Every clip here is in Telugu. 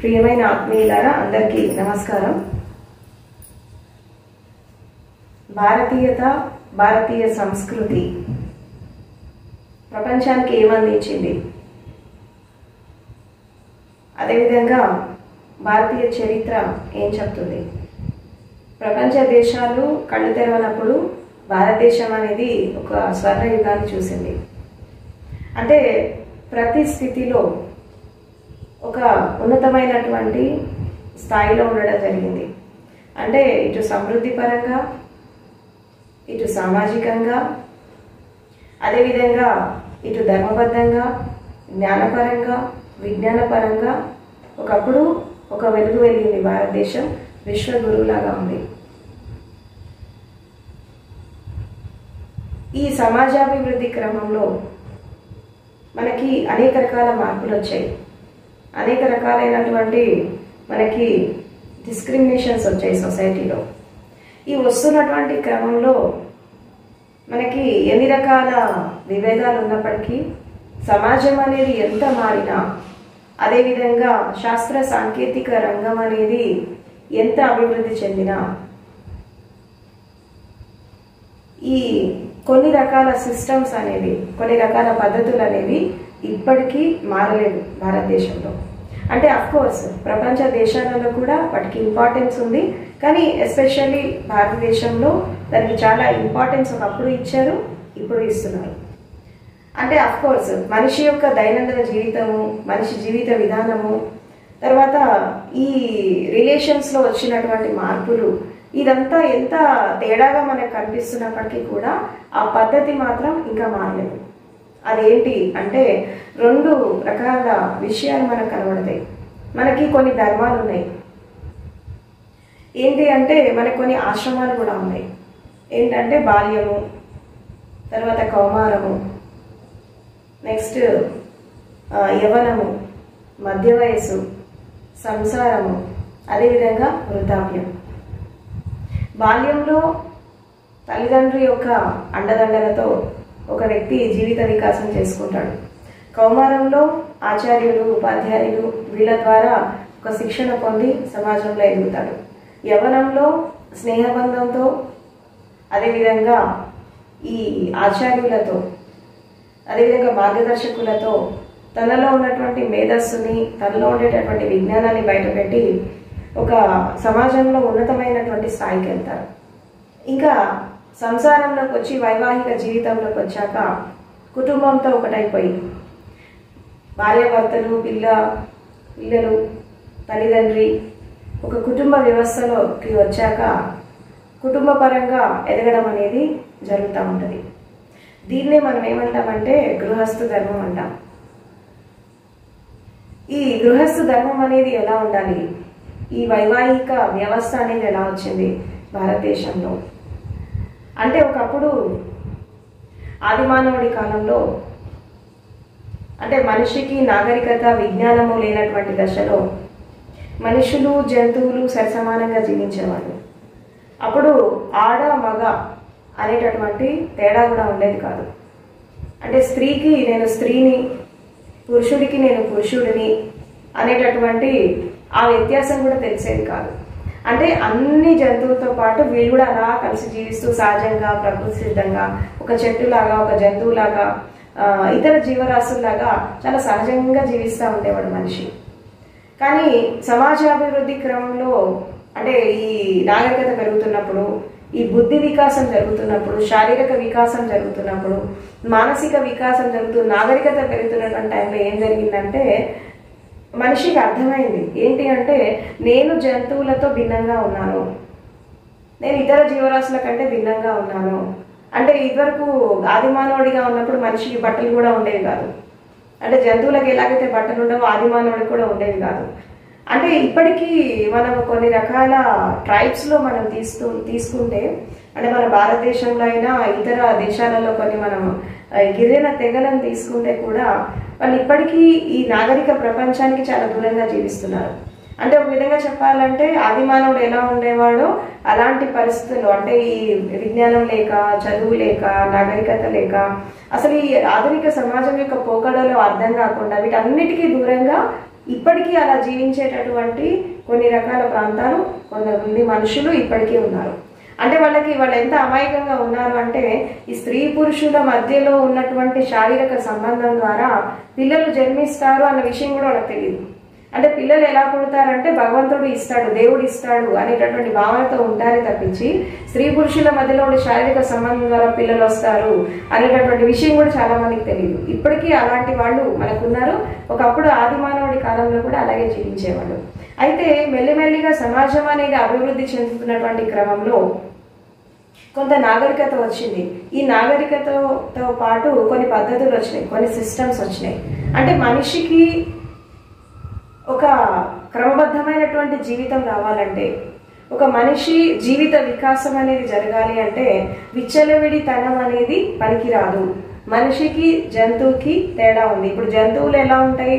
ప్రియమైన ఆత్మీయులారా అందరికీ నమస్కారం. భారతీయత, భారతీయ సంస్కృతి ప్రపంచానికి ఏమందించింది, అదేవిధంగా భారతీయ చరిత్ర ఏం చెప్తుంది? ప్రపంచ దేశాలు కళ్ళు తెరవనప్పుడు భారతదేశం అనేది ఒక స్వర్ణయుగాన్ని చూసింది. అంటే ప్రతి స్థితిలో ఒక ఉన్నతమైనటువంటి స్థాయిలో ఉండడం జరిగింది. అంటే ఇటు సమృద్ధి పరంగా, ఇటు సామాజికంగా, అదేవిధంగా ఇటు ధర్మబద్ధంగా, జ్ఞానపరంగా, విజ్ఞానపరంగా ఒకప్పుడు ఒక వెలుగు వెలిగింది. భారతదేశం విశ్వగురువులాగా ఉంది. ఈ సమాజాభివృద్ధి క్రమంలో మనకి అనేక రకాల మార్పులు వచ్చాయి. అనేక రకాలైనటువంటి మనకి డిస్క్రిమినేషన్స్ వచ్చాయి సొసైటీలో. ఈ వస్తున్నటువంటి క్రమంలో మనకి ఎన్ని రకాల విభేదాలు ఉన్నప్పటికీ సమాజం అనేది ఎంత మారినా, అదేవిధంగా శాస్త్ర సాంకేతిక రంగం అనేది ఎంత అభివృద్ధి చెందినా, ఈ కొన్ని రకాల సిస్టమ్స్ అనేవి, కొన్ని రకాల పద్ధతులు అనేవి ఇప్పటికీ మారలేదు భారతదేశంలో. అంటే అఫ్కోర్స్ ప్రపంచ దేశాలలో కూడా వాటికి ఇంపార్టెన్స్ ఉంది, కానీ ఎస్పెషల్లీ భారతదేశంలో దానికి చాలా ఇంపార్టెన్స్ ఒకప్పుడు ఇచ్చారు, ఇప్పుడు ఇస్తున్నారు. అంటే అఫ్కోర్స్ మనిషి యొక్క దైనందిన జీవితము, మనిషి జీవిత విధానము, తర్వాత ఈ రిలేషన్స్లో వచ్చినటువంటి మార్పులు, ఇదంతా ఎంత తేడాగా మనకు కనిపిస్తున్నప్పటికీ కూడా ఆ పద్ధతి మాత్రం ఇంకా మారలేదు. అదేంటి అంటే రెండు రకాల విషయాలు మనకు కనబడతాయి. మనకి కొన్ని ధర్మాలు ఉన్నాయి. ఏంటి అంటే మనకు కొన్ని ఆశ్రమాలు కూడా ఉన్నాయి. ఏంటంటే బాల్యము, తర్వాత కౌమారము, నెక్స్ట్ యవ్వనము, మధ్య వయస్సు, సంసారము, అదేవిధంగా వృద్ధాప్యం. బాల్యంలో తల్లిదండ్రుల యొక్క అండదండలతో ఒక వ్యక్తి జీవిత వికాసం చేసుకుంటాడు. కౌమారంలో ఆచార్యులు, ఉపాధ్యాయులు వీళ్ళ ద్వారా ఒక శిక్షణ పొంది సమాజంలో ఎదుగుతాడు. యవ్వనంలో స్నేహబంధంతో, అదేవిధంగా ఈ ఆచార్యులతో, అదేవిధంగా మార్గదర్శకులతో తనలో ఉన్నటువంటి మేధస్సుని, తనలో ఉండేటటువంటి విజ్ఞానాన్ని బయటపెట్టి ఒక సమాజంలో ఉన్నతమైనటువంటి స్థాయికి వెళ్తారు. ఇంకా సంసారంలోకి వచ్చి వైవాహిక జీవితంలోకి వచ్చాక కుటుంబంతో ఒకటైపోయి భార్యాభర్తలు, పిల్లలు, తల్లిదండ్రి ఒక కుటుంబ వ్యవస్థలోకి వచ్చాక కుటుంబ పరంగా ఎదగడం అనేది జరుగుతూ ఉంటుంది. దీన్నే మనం ఏమంటామంటే గృహస్థు ధర్మం అంటాం. ఈ గృహస్థు ధర్మం అనేది ఎలా ఉండాలి, ఈ వైవాహిక వ్యవస్థ అనేది ఎలా వచ్చింది భారతదేశంలో అంటే ఒకప్పుడు ఆదిమానవుడి కాలంలో, అంటే మనిషికి నాగరికత, విజ్ఞానము లేనటువంటి దశలో మనుషులు, జంతువులు సరిసమానంగా జీవించేవాళ్ళు. అప్పుడు ఆడ మగ అనేటటువంటి తేడా కూడా ఉండేది కాదు. అంటే స్త్రీకి నేను స్త్రీని, పురుషుడికి నేను పురుషుడిని అనేటటువంటి ఆ వ్యత్యాసం కూడా తెలిసేది కాదు. అంటే అన్ని జంతువులతో పాటు వీళ్ళు కూడా అలా కలిసి జీవిస్తూ సహజంగా, ప్రకృతి సిద్ధంగా ఒక చెట్టులాగా, ఒక జంతువులాగా, ఇతర జీవరాశుల్లాగా చాలా సహజంగా జీవిస్తూ ఉండేవాడు మనిషి. కానీ సమాజాభివృద్ధి క్రమంలో, అంటే ఈ నాగరికత పెరుగుతున్నప్పుడు, ఈ బుద్ధి వికాసం జరుగుతున్నప్పుడు, శారీరక వికాసం జరుగుతున్నప్పుడు, మానసిక వికాసం నాగరికత పెరుగుతున్నటువంటి టైంలో ఏం జరిగిందంటే మనిషికి అర్థమైంది ఏంటి అంటే నేను జంతువులతో భిన్నంగా ఉన్నాను, నేను ఇతర జీవరాశుల కంటే భిన్నంగా ఉన్నాను. అంటే ఇదివరకు ఆదిమానవుడిగా ఉన్నప్పుడు మనిషికి బట్టలు కూడా ఉండేవి కాదు. అంటే జంతువులకు ఎలాగైతే బట్టలు ఉండవో ఆదిమానవుడికి కూడా ఉండేవి కాదు. అంటే ఇప్పటికీ మనం కొన్ని రకాల ట్రైబ్స్లో మనం తీసుకుంటే, అంటే మన భారతదేశంలో అయినా ఇతర దేశాలలో కొన్ని మనం గిరిజన తెగలను తీసుకుంటే కూడా వాళ్ళు ఇప్పటికీ ఈ నాగరిక ప్రపంచానికి చాలా దూరంగా జీవిస్తున్నారు. అంటే ఒక విధంగా చెప్పాలంటే ఆదిమానవుడు ఎలా ఉండేవాడో అలాంటి పరిస్థితుల్లో, అంటే ఈ విజ్ఞానం లేక, చదువు లేక, నాగరికత లేక, అసలు ఈ ఆధునిక సమాజం యొక్క పోకడలో అర్థం కాకుండా వీటన్నిటికీ దూరంగా ఇప్పటికీ అలా జీవించేటటువంటి కొన్ని రకాల ప్రాంతాలు, కొంతమంది మనుషులు ఇప్పటికీ ఉన్నారు. అంటే వాళ్ళు ఎంత అమాయకంగా ఉన్నారు అంటే ఈ స్త్రీ పురుషుల మధ్యలో ఉన్నటువంటి శారీరక సంబంధం ద్వారా పిల్లలు జన్మిస్తారు అన్న విషయం కూడా వాళ్ళకి తెలియదు. అంటే పిల్లలు ఎలా పుడతారంటే భగవంతుడు ఇస్తాడు, దేవుడు ఇస్తాడు అనేటటువంటి భావనతో ఉంటారే తప్పించి స్త్రీ పురుషుల మధ్యలో ఉండే శారీరక సంబంధం ద్వారా పిల్లలు వస్తారు అనేటటువంటి విషయం కూడా చాలా మందికి తెలియదు. ఇప్పటికీ అలాంటి వాళ్ళు మనకున్నారు. ఒకప్పుడు ఆది మానవుడి కాలంలో కూడా అలాగే జీవించేవాళ్ళు. అయితే మెల్లిమెల్లిగా సమాజం అనేది అభివృద్ధి చెందుతున్నటువంటి క్రమంలో కొంత నాగరికత వచ్చింది. ఈ నాగరికతతో పాటు కొన్ని పద్ధతులు వచ్చినాయి, కొన్ని సిస్టమ్స్ వచ్చినాయి. అంటే మనిషికి ఒక క్రమబద్ధమైనటువంటి జీవితం రావాలంటే, ఒక మనిషి జీవిత వికాసం అనేది జరగాలి అంటే విచ్చలవిడితనం అనేది పనికిరాదు. మనిషికి జంతువుకి తేడా ఉంది. ఇప్పుడు జంతువులు ఎలా ఉంటాయి,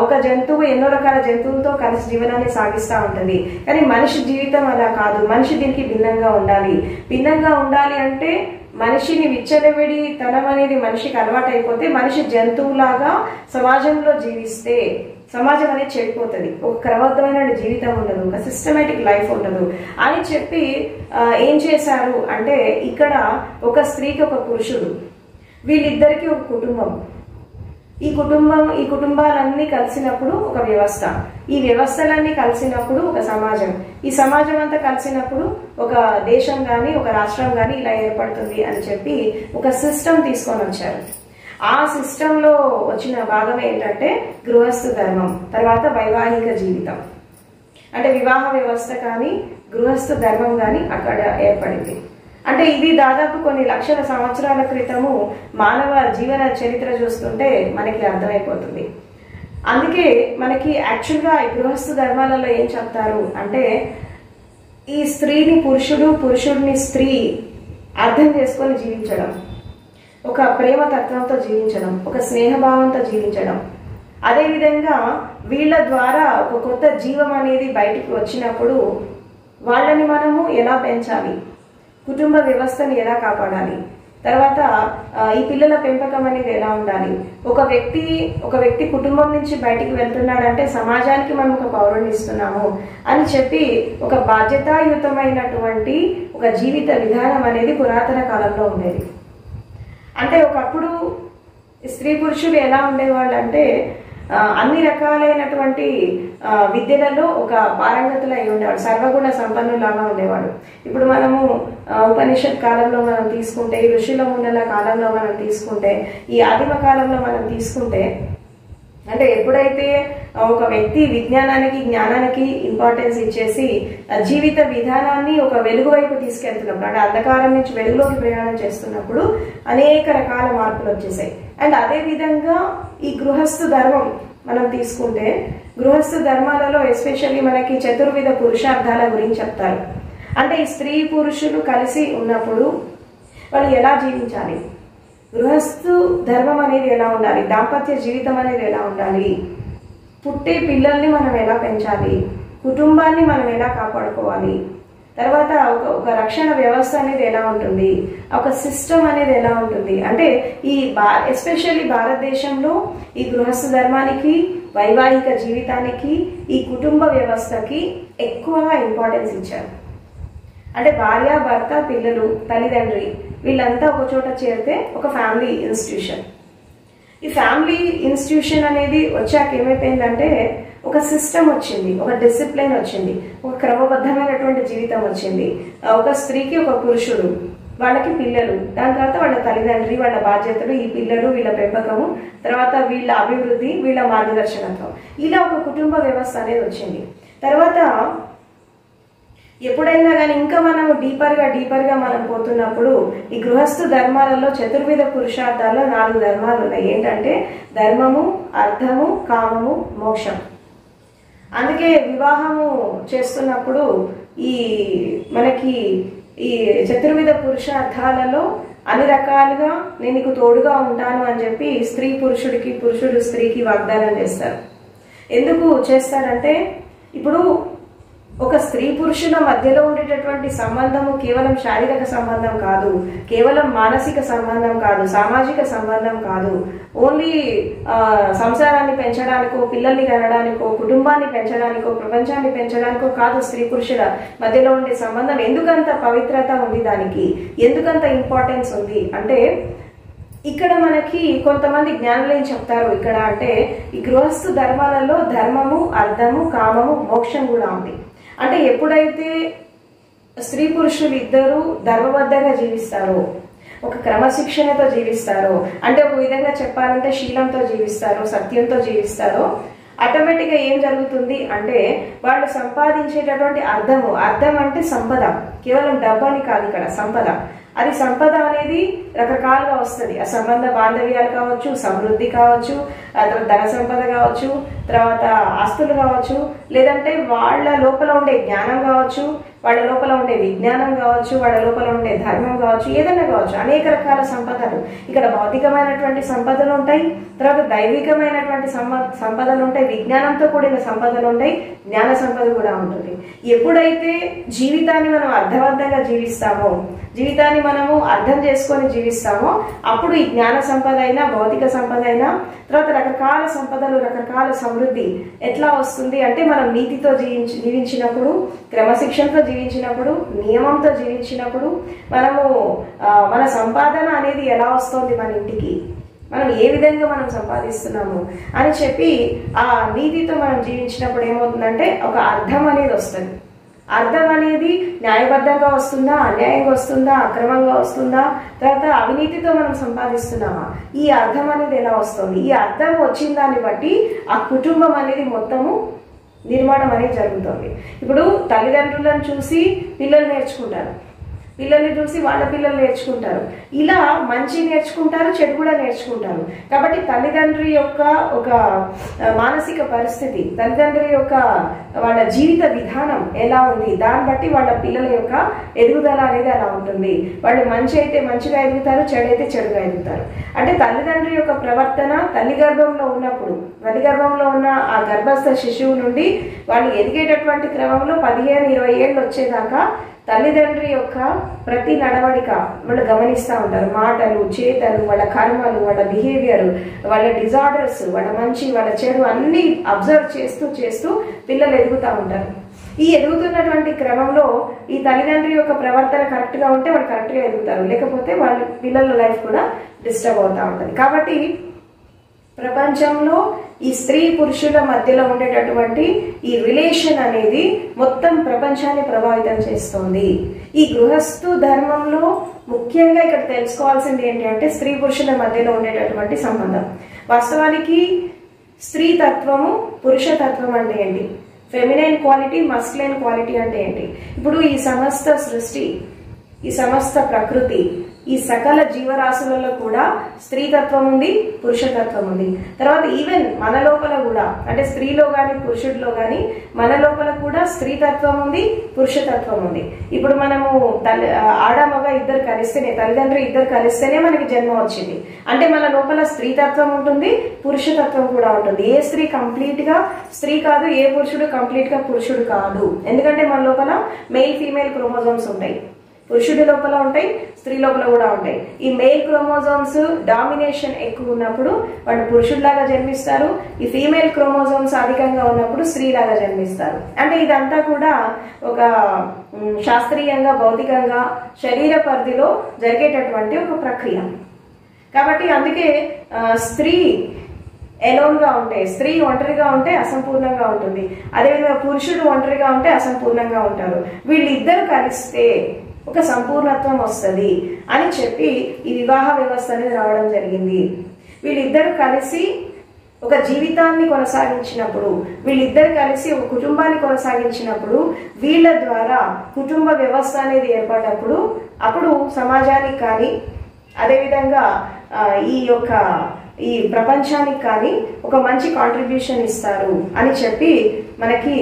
ఒక జంతువు ఎన్నో రకాల జంతువులతో కలిసి జీవనాన్ని సాగిస్తూ ఉంటుంది. కానీ మనిషి జీవితం అలా కాదు. మనిషి దీనికి భిన్నంగా ఉండాలి. భిన్నంగా ఉండాలి అంటే మనిషిని విచ్చలవిడితనం అనేది మనిషికి అలవాటు అయిపోతే మనిషి జంతువులాగా సమాజంలో జీవిస్తే సమాజం అనేది చెడిపోతుంది. ఒక క్రమబద్ధమైన జీవితం ఉండదు, ఒక సిస్టమేటిక్ లైఫ్ ఉండదు అని చెప్పి ఏం చేశారు అంటే ఇక్కడ ఒక స్త్రీకి ఒక పురుషుడు, వీళ్ళిద్దరికి ఒక కుటుంబం, ఈ కుటుంబాలన్నీ కలిసినప్పుడు ఒక వ్యవస్థ, ఈ వ్యవస్థలన్నీ కలిసినప్పుడు ఒక సమాజం, ఈ సమాజం అంతా కలిసినప్పుడు ఒక దేశం కానీ ఒక రాష్ట్రం కానీ ఇలా ఏర్పడుతుంది అని చెప్పి ఒక సిస్టమ్ తీసుకొని వచ్చారు. ఆ సిస్టంలో వచ్చిన భాగం ఏంటంటే గృహస్థ ధర్మం, తర్వాత వైవాహిక జీవితం. అంటే వివాహ వ్యవస్థ కానీ గృహస్థ ధర్మం కానీ అక్కడ ఏర్పడింది. అంటే ఇది దాదాపు కొన్ని లక్షల సంవత్సరాల క్రితము మానవ జీవన చరిత్ర చూస్తుంటే మనకి అర్థమైపోతుంది. అందుకే మనకి యాక్చువల్గా ఈ గృహస్థ ధర్మాలలో ఏం చెప్తారు అంటే ఈ స్త్రీని పురుషుడు, పురుషుడిని స్త్రీ అర్థం చేసుకొని జీవించడం, ఒక ప్రేమ తత్వంతో జీవించడం, ఒక స్నేహభావంతో జీవించడం. అదేవిధంగా వీళ్ళ ద్వారా ఒక కొత్త జీవం అనేది బయటికి వచ్చినప్పుడు వాళ్ళని మనము ఎలా పెంచాలి, కుటుంబ వ్యవస్థను ఎలా కాపాడాలి, తర్వాత ఈ పిల్లల పెంపకం అనేది ఎలా ఉండాలి, ఒక వ్యక్తి కుటుంబం నుంచి బయటికి వెళ్తున్నాడంటే సమాజానికి మనం ఒక పౌరుని ఇస్తున్నాము అని చెప్పి ఒక బాధ్యతాయుతమైనటువంటి ఒక జీవిత విధానం అనేది పురాతన కాలంలో ఉండేది. అంటే ఒకప్పుడు స్త్రీ పురుషులు ఎలా ఉండేవాళ్ళు అంటే అన్ని రకాలైనటువంటి విద్యలలో ఒక పారంగతులు అయి ఉండేవాడు, సర్వగుణ సంపన్నులాగా ఉండేవాడు. ఇప్పుడు మనము ఉపనిషత్ కాలంలో మనం తీసుకుంటే, ఈ ఋషుల మునుల కాలంలో మనం తీసుకుంటే, ఈ ఆదిమ కాలంలో మనం తీసుకుంటే, అంటే ఎప్పుడైతే ఒక వ్యక్తి విజ్ఞానానికి జ్ఞానానికి ఇంపార్టెన్స్ ఇచ్చేసి జీవిత విధానాన్ని ఒక వెలుగు వైపు తీసుకెళ్తున్నప్పుడు, అంటే అంధకారం నుంచి వెలుగులోకి ప్రయాణం చేస్తున్నప్పుడు అనేక రకాల మార్పులు వచ్చేసాయి. అండ్ అదే విధంగా ఈ గృహస్థ ధర్మం మనం తీసుకుంటే, గృహస్థ ధర్మాలలో ఎస్పెషల్లీ మనకి చతుర్విధ పురుషార్థాల గురించి చెప్తారు. అంటే ఈ స్త్రీ పురుషులు కలిసి ఉన్నప్పుడు వాళ్ళు ఎలా జీవించాలి, గృహస్థు ధర్మం అనేది ఎలా ఉండాలి, దాంపత్య జీవితం అనేది ఎలా ఉండాలి, పుట్టే పిల్లల్ని మనం ఎలా పెంచాలి, కుటుంబాన్ని మనం ఎలా కాపాడుకోవాలి, తర్వాత ఒక రక్షణ వ్యవస్థ అనేది ఎలా ఉంటుంది, ఒక సిస్టమ్ అనేది ఎలా ఉంటుంది. అంటే ఈ ఎస్పెషల్లీ భారతదేశంలో ఈ గృహస్థ ధర్మానికి, వైవాహిక జీవితానికి, ఈ కుటుంబ వ్యవస్థకి ఎక్కువగా ఇంపార్టెన్స్ ఇచ్చారు. అంటే భార్య, భర్త, పిల్లలు, తల్లిదండ్రి వీళ్ళంతా ఒక చోట చేరితే ఒక ఫ్యామిలీ ఇన్స్టిట్యూషన్. ఈ ఫ్యామిలీ ఇన్స్టిట్యూషన్ అనేది వచ్చాక ఏమైపోయిందంటే ఒక సిస్టమ్ వచ్చింది, ఒక డిసిప్లిన్ వచ్చింది, ఒక క్రమబద్ధమైనటువంటి జీవితం వచ్చింది. ఒక స్త్రీకి ఒక పురుషుడు, వాళ్ళకి పిల్లలు, దాని తర్వాత వాళ్ళ తల్లిదండ్రి, వాళ్ళ బాధ్యతలు, ఈ పిల్లలు, వీళ్ళ పెంపకము, తర్వాత వీళ్ళ అభివృద్ధి, వీళ్ళ మార్గదర్శకత్వం, ఇలా ఒక కుటుంబ వ్యవస్థ అనేది వచ్చింది. తర్వాత ఎప్పుడైనా కానీ ఇంకా మనం డీపర్గా మనం పోతున్నప్పుడు ఈ గృహస్థ ధర్మాలలో చతుర్విధ పురుషార్థాల్లో 4 ధర్మాలు ఉన్నాయి. ఏంటంటే ధర్మము, అర్థము, కామము, మోక్షం. అందుకే వివాహము చేస్తున్నప్పుడు మనకి ఈ చతుర్విధ పురుషార్థాలలో అన్ని రకాలుగా నేను నీకు తోడుగా ఉంటాను అని చెప్పి స్త్రీ పురుషుడికి, పురుషుడు స్త్రీకి వాగ్దానం చేస్తారు. ఎందుకు చేస్తారంటే ఇప్పుడు ఒక స్త్రీ పురుషుల మధ్యలో ఉండేటటువంటి సంబంధము కేవలం శారీరక సంబంధం కాదు, కేవలం మానసిక సంబంధం కాదు, సామాజిక సంబంధం కాదు. ఓన్లీ సంసారాన్ని పెంచడానికో, పిల్లల్ని కనడానికో, కుటుంబాన్ని పెంచడానికో, ప్రపంచాన్ని పెంచడానికో కాదు స్త్రీ పురుషుల మధ్యలో ఉండే సంబంధం. ఎందుకంత పవిత్రత ఉంది దానికి, ఎందుకంత ఇంపార్టెన్స్ ఉంది అంటే, ఇక్కడ మనకి కొంతమంది జ్ఞానులు ఏం చెప్తారు ఇక్కడ అంటే, ఈ గృహస్థు ధర్మాలలో ధర్మము, అర్థము, కామము, మోక్షం కూడా ఉంది. అంటే ఎప్పుడైతే స్త్రీ పురుషులు ఇద్దరు ధర్మబద్ధంగా జీవిస్తారో, ఒక క్రమశిక్షణతో జీవిస్తారో, అంటే ఒక విధంగా చెప్పాలంటే శీలంతో జీవిస్తారో, సత్యంతో జీవిస్తారో, ఆటోమేటిక్గా ఏం జరుగుతుంది అంటే వాళ్ళు సంపాదించేటటువంటి అర్థం అంటే సంపద, కేవలం డబ్బు అని కాదు ఇక్కడ సంపద. అది సంపద అనేది రకరకాలుగా వస్తుంది. ఆ సంబంధ బాంధవ్యాలు కావచ్చు, సమృద్ధి కావచ్చు, తర్వాత ధన సంపద కావచ్చు, తర్వాత ఆస్తులు కావచ్చు, లేదంటే వాళ్ళ లోపల ఉండే జ్ఞానం కావచ్చు, వాళ్ళ లోపల ఉండే విజ్ఞానం కావచ్చు, వాళ్ళ లోపల ఉండే ధర్మం కావచ్చు, ఏదైనా కావచ్చు. అనేక రకాల సంపదలు ఇక్కడ భౌతికమైనటువంటి సంపదలు ఉంటాయి, తర్వాత దైవికమైనటువంటి సంపదలు ఉంటాయి, విజ్ఞానంతో కూడిన సంపదలు ఉంటాయి, జ్ఞాన సంపద కూడా ఉంటుంది. ఎప్పుడైతే జీవితాన్ని మనం అర్థవంతంగా జీవిస్తామో, జీవితాన్ని మనము అర్థం చేసుకొని జీవిస్తామో, అప్పుడు ఈ జ్ఞాన సంపద అయినా, భౌతిక సంపద అయినా, తర్వాత రకరకాల సంపదలు, రకరకాల సమృద్ధి ఎట్లా వస్తుంది అంటే, మనం నీతితో జీవించినప్పుడు, క్రమశిక్షణతో జీవించినప్పుడు, నియమంతో జీవించినప్పుడు, మనము మన సంపాదన అనేది ఎలా వస్తుంది మన ఇంటికి, మనం ఏ విధంగా మనం సంపాదిస్తున్నాము అని చెప్పి ఆ నీతితో మనం జీవించినప్పుడు ఏమవుతుందంటే ఒక అర్థం అనేది వస్తుంది. అర్థం అనేది న్యాయబద్ధంగా వస్తుందా, అన్యాయంగా వస్తుందా, అక్రమంగా వస్తుందా, తర్వాత అవినీతితో మనం సంపాదిస్తున్నామా, ఈ అర్థం అనేది ఎలా వస్తుంది. ఈ అర్థం వచ్చిన దాన్ని బట్టి ఆ కుటుంబం అనేది మొత్తము నిర్మాణం అనేది జరుగుతుంది. ఇప్పుడు తల్లిదండ్రులను చూసి పిల్లలు నేర్చుకుంటారు, పిల్లల్ని చూసి వాళ్ళ పిల్లలు నేర్చుకుంటారు, ఇలా మంచి నేర్చుకుంటారు, చెడు కూడా నేర్చుకుంటారు. కాబట్టి తల్లిదండ్రి యొక్క ఒక మానసిక పరిస్థితి, తల్లిదండ్రి యొక్క వాళ్ళ జీవిత విధానం ఎలా ఉంది, దాన్ని బట్టి వాళ్ళ పిల్లల యొక్క ఎదుగుదల అనేది అలా ఉంటుంది. వాళ్ళు మంచి అయితే మంచిగా ఎదుగుతారు, చెడు అయితే చెడుగా ఎదుగుతారు. అంటే తల్లిదండ్రి యొక్క ప్రవర్తన తల్లి గర్భంలో ఉన్నప్పుడు, తల్లి గర్భంలో ఉన్న ఆ గర్భస్థ శిశువు నుండి వాళ్ళు ఎదిగేటటువంటి క్రమంలో 15-20 ఏళ్ళు వచ్చేదాకా తల్లిదండ్రి యొక్క ప్రతి నడవడిక వాళ్ళు గమనిస్తూ ఉంటారు. మాటలు, చేతలు, వాళ్ళ కర్మలు, వాళ్ళ బిహేవియర్, వాళ్ళ డిజార్డర్స్, వాళ్ళ మంచి, వాళ్ళ చెడు అన్ని అబ్జర్వ్ చేస్తూ చేస్తూ పిల్లలు ఎదుగుతూ ఉంటారు. ఈ ఎదుగుతున్నటువంటి క్రమంలో ఈ తల్లిదండ్రి యొక్క ప్రవర్తన కరెక్ట్గా ఉంటే వాళ్ళు కరెక్ట్గా ఎదుగుతారు, లేకపోతే వాళ్ళ పిల్లల లైఫ్ కూడా డిస్టర్బ్ అవుతూ ఉంటుంది. కాబట్టి ప్రపంచంలో ఈ స్త్రీ పురుషుల మధ్యలో ఉండేటటువంటి ఈ రిలేషన్ అనేది మొత్తం ప్రపంచాన్ని ప్రభావితం చేస్తుంది. ఈ గృహస్థు ధర్మంలో ముఖ్యంగా ఇక్కడ తెలుసుకోవాల్సింది ఏంటి అంటే స్త్రీ పురుషుల మధ్యలో ఉండేటటువంటి సంబంధం. వాస్తవానికి స్త్రీ తత్వము, పురుష తత్వం అంటే ఏంటి, ఫెమినైన్ క్వాలిటీ, మస్కులైన్ క్వాలిటీ అంటే ఏంటి. ఇప్పుడు ఈ సమస్త సృష్టి, ఈ సమస్త ప్రకృతి, ఈ సకల జీవరాశులలో కూడా స్త్రీతత్వం ఉంది, పురుషతత్వం ఉంది. తర్వాత ఈవెన్ మన లోపల కూడా, అంటే స్త్రీలో కానీ పురుషుడిలో కానీ మన లోపల కూడా స్త్రీతత్వం ఉంది, పురుషతత్వం ఉంది. ఇప్పుడు మనము ఆడ మగ ఇద్దరు కలిస్తేనే, తల్లిదండ్రులు ఇద్దరు కలిస్తేనే మనకి జన్మ వచ్చింది. అంటే మన లోపల స్త్రీతత్వం ఉంటుంది, పురుషతత్వం కూడా ఉంటుంది. ఏ స్త్రీ కంప్లీట్ గా స్త్రీ కాదు, ఏ పురుషుడు కంప్లీట్ గా పురుషుడు కాదు. ఎందుకంటే మన లోపల మెయిల్ ఫీమేల్ క్రోమోజోమ్స్ ఉంటాయి. పురుషుడి లోపల ఉంటాయి, స్త్రీ లోపల కూడా ఉంటాయి. ఈ మెయిల్ క్రోమోజోమ్స్ డామినేషన్ ఎక్కువ ఉన్నప్పుడు వాళ్ళు పురుషుడిలాగా జన్మిస్తారు, ఈ ఫీమేల్ క్రోమోజోమ్స్ అధికంగా ఉన్నప్పుడు స్త్రీలాగా జన్మిస్తారు. అంటే ఇదంతా కూడా ఒక శాస్త్రీయంగా, భౌతికంగా శరీర పరిధిలో జరిగేటటువంటి ఒక ప్రక్రియ. కాబట్టి అందుకే స్త్రీ ఎలోన్ గా ఉంటే, స్త్రీ ఒంటరిగా ఉంటే అసంపూర్ణంగా ఉంటుంది. అదేవిధంగా పురుషుడు ఒంటరిగా ఉంటే అసంపూర్ణంగా ఉంటారు. వీళ్ళిద్దరు కలిస్తే ఒక సంపూర్ణత్వం వస్తుంది అని చెప్పి ఈ వివాహ వ్యవస్థ అనేది రావడం జరిగింది. వీళ్ళిద్దరు కలిసి ఒక జీవితాన్ని కొనసాగించినప్పుడు, వీళ్ళిద్దరు కలిసి ఒక కుటుంబాన్ని కొనసాగించినప్పుడు, వీళ్ళ ద్వారా కుటుంబ వ్యవస్థ అనేది ఏర్పడినప్పుడు అప్పుడు సమాజానికి కానీ అదేవిధంగా ఈ ప్రపంచానికి కానీ ఒక మంచి కాంట్రిబ్యూషన్ ఇస్తారు అని చెప్పి మనకి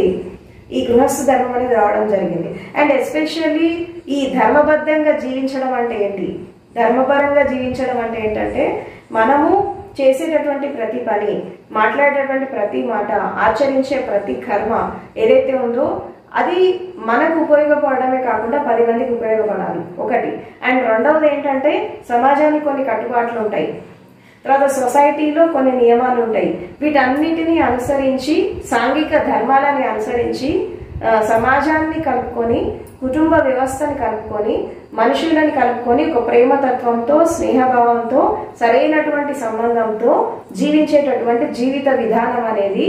ఈ గృహస్థ ధర్మం అనేది రావడం జరిగింది. అండ్ ఎస్పెషల్లీ ఈ ధర్మబద్ధంగా జీవించడం అంటే ఏంటి, ధర్మపరంగా జీవించడం అంటే ఏంటంటే మనము చేసేటటువంటి ప్రతి పని, మాట్లాడేటటువంటి ప్రతి మాట, ఆచరించే ప్రతి కర్మ ఏదైతే ఉందో అది మనకు ఉపయోగపడమే కాకుండా 10 మందికి ఉపయోగపడాలి ఒకటి. అండ్ రెండవది ఏంటంటే సమాజానికి కొన్ని కట్టుబాట్లు ఉంటాయి, తర్వాత సొసైటీలో కొన్ని నియమాలు ఉంటాయి. వీటన్నిటిని అనుసరించి సాంఘిక ధర్మాలని అనుసరించి సమాజాన్ని కలుపుకొని, కుటుంబ వ్యవస్థని కలుపుకొని, మనుషులని కలుపుకొని ఒక ప్రేమతత్వంతో, స్నేహభావంతో, సరైనటువంటి సంబంధంతో జీవించేటటువంటి జీవిత విధానం అనేది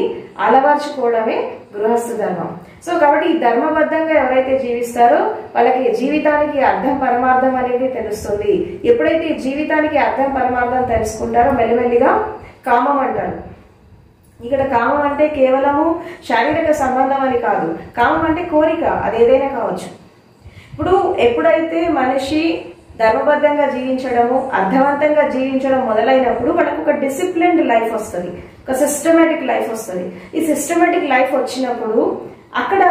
అలవర్చుకోవడమే గృహస్థ ధర్మం. సో కాబట్టి ఈ ధర్మబద్ధంగా ఎవరైతే జీవిస్తారో వాళ్ళకి జీవితానికి అర్థం పరమార్థం అనేది తెలుస్తుంది. ఎప్పుడైతే జీవితానికి అర్థం పరమార్థం తెలుసుకుంటారో మెల్లిమెల్లిగా కామం అంటారు. ఇక్కడ కామం అంటే కేవలము శారీరక సంబంధం అని కాదు, కామం అంటే కోరిక, అది ఏదైనా కావచ్చు. ఇప్పుడు ఎప్పుడైతే మనిషి ధర్మబద్ధంగా జీవించడము, అర్థవంతంగా జీవించడం మొదలైనప్పుడు వాళ్ళకు ఒక డిసిప్లిన్డ్ లైఫ్ వస్తుంది, ఒక సిస్టమేటిక్ లైఫ్ వస్తుంది. ఈ సిస్టమేటిక్ లైఫ్ వచ్చినప్పుడు అక్కడ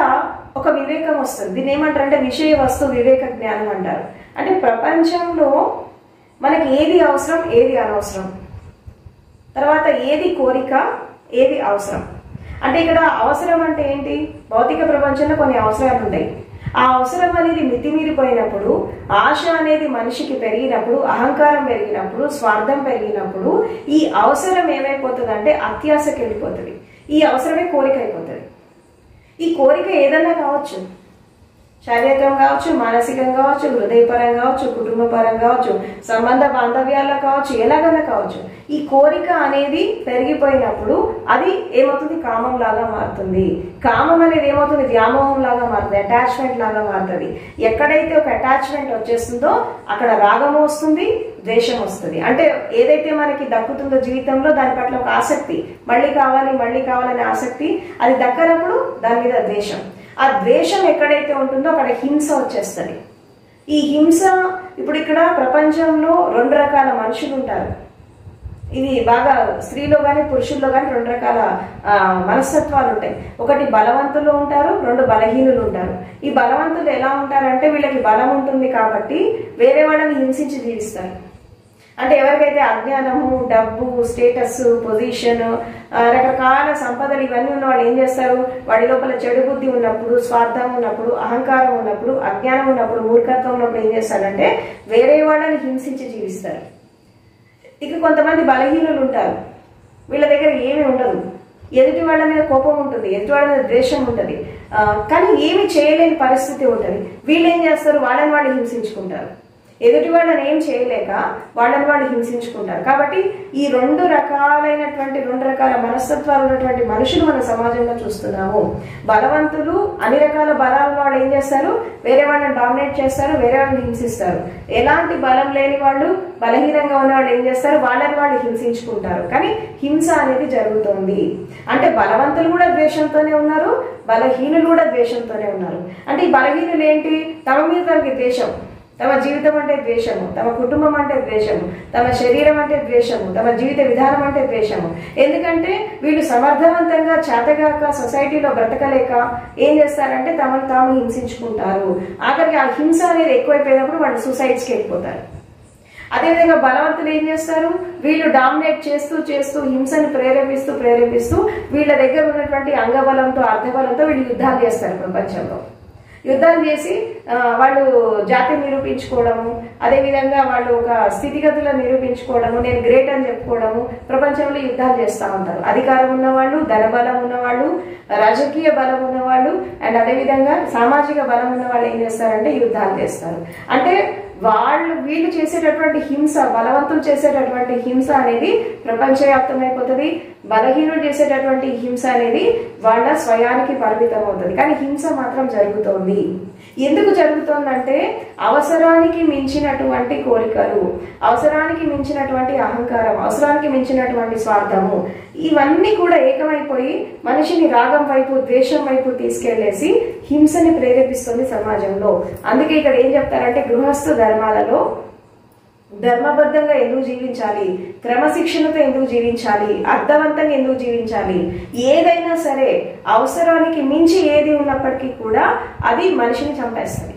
ఒక వివేకం వస్తుంది. దీన్ని ఏమంటారు అంటే విషయ వస్తు వివేక జ్ఞానం అంటారు. అంటే ప్రపంచంలో మనకి ఏది అవసరం, ఏది అనవసరం, తర్వాత ఏది కోరిక, ఏది అవసరం. అంటే ఇక్కడ అవసరం అంటే ఏంటి? భౌతిక ప్రపంచంలో కొన్ని అవసరాలు ఉంటాయి. ఆ అవసరం అనేది మితిమీరిపోయినప్పుడు, ఆశ అనేది మనిషికి పెరిగినప్పుడు, అహంకారం పెరిగినప్పుడు, స్వార్థం పెరిగినప్పుడు ఈ అవసరం ఏమైపోతుంది అంటే అత్యాశకి వెళ్ళిపోతుంది. ఈ అవసరమే కోరిక అయిపోతుంది. ఈ కోరిక ఏదన్నా కావచ్చు, శారీరకం కావచ్చు, మానసికం కావచ్చు, హృదయపరం కావచ్చు, కుటుంబపరం కావచ్చు, సంబంధ బాంధవ్యాల్లో కావచ్చు, ఎలాగన్నా కావచ్చు. ఈ కోరిక అనేది పెరిగిపోయినప్పుడు అది ఏమవుతుంది? కామం లాగా మారుతుంది. కామం అనేది ఏమవుతుంది? వ్యామోహం లాగా మారుతుంది, అటాచ్మెంట్ లాగా మారుతుంది. ఎక్కడైతే ఒక అటాచ్మెంట్ వచ్చేస్తుందో అక్కడ రాగం వస్తుంది, ద్వేషం వస్తుంది. అంటే ఏదైతే మనకి దక్కుతుందో జీవితంలో దాని పట్ల ఒక ఆసక్తి, మళ్ళీ కావాలి మళ్ళీ కావాలనే ఆసక్తి, అది దక్కనప్పుడు దాని మీద ద్వేషం. ఆ ద్వేషం ఎక్కడైతే ఉంటుందో అక్కడ హింస వచ్చేస్తుంది. ఈ హింస ఇప్పుడు ఇక్కడ ప్రపంచంలో 2 రకాల మనుషులు ఉంటారు. ఇది బాగా స్త్రీలో కానీ పురుషుల్లో కానీ 2 రకాల మనస్తత్వాలు ఉంటాయి. ఒకటి బలవంతులు ఉంటారు, 2 బలహీనులు ఉంటారు. ఈ బలవంతులు ఎలా ఉంటారంటే వీళ్ళకి బలం ఉంటుంది కాబట్టి వేరే వాళ్ళని హింసించి జీవిస్తారు. అంటే ఎవరికైతే అజ్ఞానము, డబ్బు, స్టేటస్, పొజిషన్, రకరకాల సంపదలు ఇవన్నీ ఉన్న వాళ్ళు ఏం చేస్తారు? వాడి లోపల చెడు బుద్ధి ఉన్నప్పుడు, స్వార్థం ఉన్నప్పుడు, అహంకారం ఉన్నప్పుడు, అజ్ఞానం ఉన్నప్పుడు, మూర్ఖత్వం ఉన్నప్పుడు ఏం చేస్తారంటే వేరే వాళ్ళని హింసించి జీవిస్తారు. ఇక కొంతమంది బలహీనులు ఉంటారు, వీళ్ళ దగ్గర ఏమీ ఉండదు, ఎదుటి వాళ్ళ మీద కోపం ఉంటుంది, ఎదుటి వాళ్ళ మీద ద్వేషం ఉంటుంది, కానీ ఏమి చేయలేని పరిస్థితి ఉంటుంది. వీళ్ళు ఏం చేస్తారు? వాళ్ళని వాళ్ళు హింసించుకుంటారు. ఎదుటి వాళ్ళని ఏం చేయలేక వాళ్ళని వాళ్ళు హింసించుకుంటారు. కాబట్టి ఈ 2 రకాలైనటువంటి 2 రకాల మనస్తత్వాలు ఉన్నటువంటి మనుషులు మన సమాజంలో చూస్తున్నాము. బలవంతులు అన్ని రకాల బలాల వాళ్ళు ఏం చేస్తారు? వేరే వాళ్ళని డామినేట్ చేస్తారు, వేరే వాళ్ళని హింసిస్తారు. ఎలాంటి బలం లేని వాళ్ళు, బలహీనంగా ఉన్న వాళ్ళు ఏం చేస్తారు? వాళ్ళని వాళ్ళు హింసించుకుంటారు. కానీ హింస అనేది జరుగుతుంది. అంటే బలవంతులు కూడా ద్వేషంతోనే ఉన్నారు, బలహీనులు కూడా ద్వేషంతోనే ఉన్నారు. అంటే ఈ బలహీనులు ఏంటి? తమ మీద తనకి ద్వేషం, తమ జీవితం అంటే ద్వేషము, తమ కుటుంబం అంటే ద్వేషము, తమ శరీరం అంటే ద్వేషము, తమ జీవిత విధానం అంటే ద్వేషము. ఎందుకంటే వీళ్ళు సమర్థవంతంగా చేతగాక సొసైటీలో బ్రతకలేక ఏం చేస్తారంటే తమను తాము హింసించుకుంటారు. ఆఖరికి ఆ హింస అనేది ఎక్కువైపోయినప్పుడు వాళ్ళు సూసైడ్స్కి వెళ్ళిపోతారు. అదేవిధంగా బలవంతులు ఏం చేస్తారు? వీళ్ళు డామినేట్ చేస్తూ చేస్తూ హింసని ప్రేరేపిస్తూ వీళ్ళ దగ్గర ఉన్నటువంటి అంగబలంతో, అర్ధబలంతో వీళ్ళు యుద్ధాలు చేస్తారు. ప్రపంచంలో యుద్ధాలు చేసి వాళ్ళు జాతి నిరూపించుకోవడము, అదేవిధంగా వాళ్ళు ఒక స్థితిగతులను నిరూపించుకోవడము, నేను గ్రేట్ అని చెప్పుకోవడము, ప్రపంచంలో యుద్ధాలు చేస్తూ ఉంటారు. అధికారం ఉన్నవాళ్ళు, ధనబలం ఉన్నవాళ్ళు, రాజకీయ బలం ఉన్నవాళ్ళు, అండ్ అదేవిధంగా సామాజిక బలం ఉన్న వాళ్ళు ఏం చేస్తారంటే యుద్ధాలు చేస్తారు. అంటే వీళ్ళు చేసేటటువంటి హింస, బలవంతులు చేసేటటువంటి హింస అనేది ప్రపంచవ్యాప్తమైపోతుంది. బలహీనులు చేసేటటువంటి హింస అనేది వాళ్ళ స్వయానికి పరిమితం అవుతుంది. కానీ హింస మాత్రం జరుగుతోంది. ఎందుకు జరుగుతోందంటే అవసరానికి మించినటువంటి కోరికలు, అవసరానికి మించినటువంటి అహంకారం, అవసరానికి మించినటువంటి స్వార్థము, ఇవన్నీ కూడా ఏకమైపోయి మనిషిని రాగం వైపు, ద్వేషం వైపు తీసుకెళ్లేసి హింసని ప్రేరేపిస్తుంది సమాజంలో. అందుకే ఇక్కడ ఏం చెప్తారంటే గృహస్థ ధర్మాలలో ధర్మబద్ధంగా ఎందుకు జీవించాలి, క్రమశిక్షణతో ఎందుకు జీవించాలి, అర్థవంతంగా ఎందుకు జీవించాలి, ఏదైనా సరే అవసరానికి మించి ఏది ఉన్నప్పటికీ కూడా అది మనిషిని చంపేస్తుంది.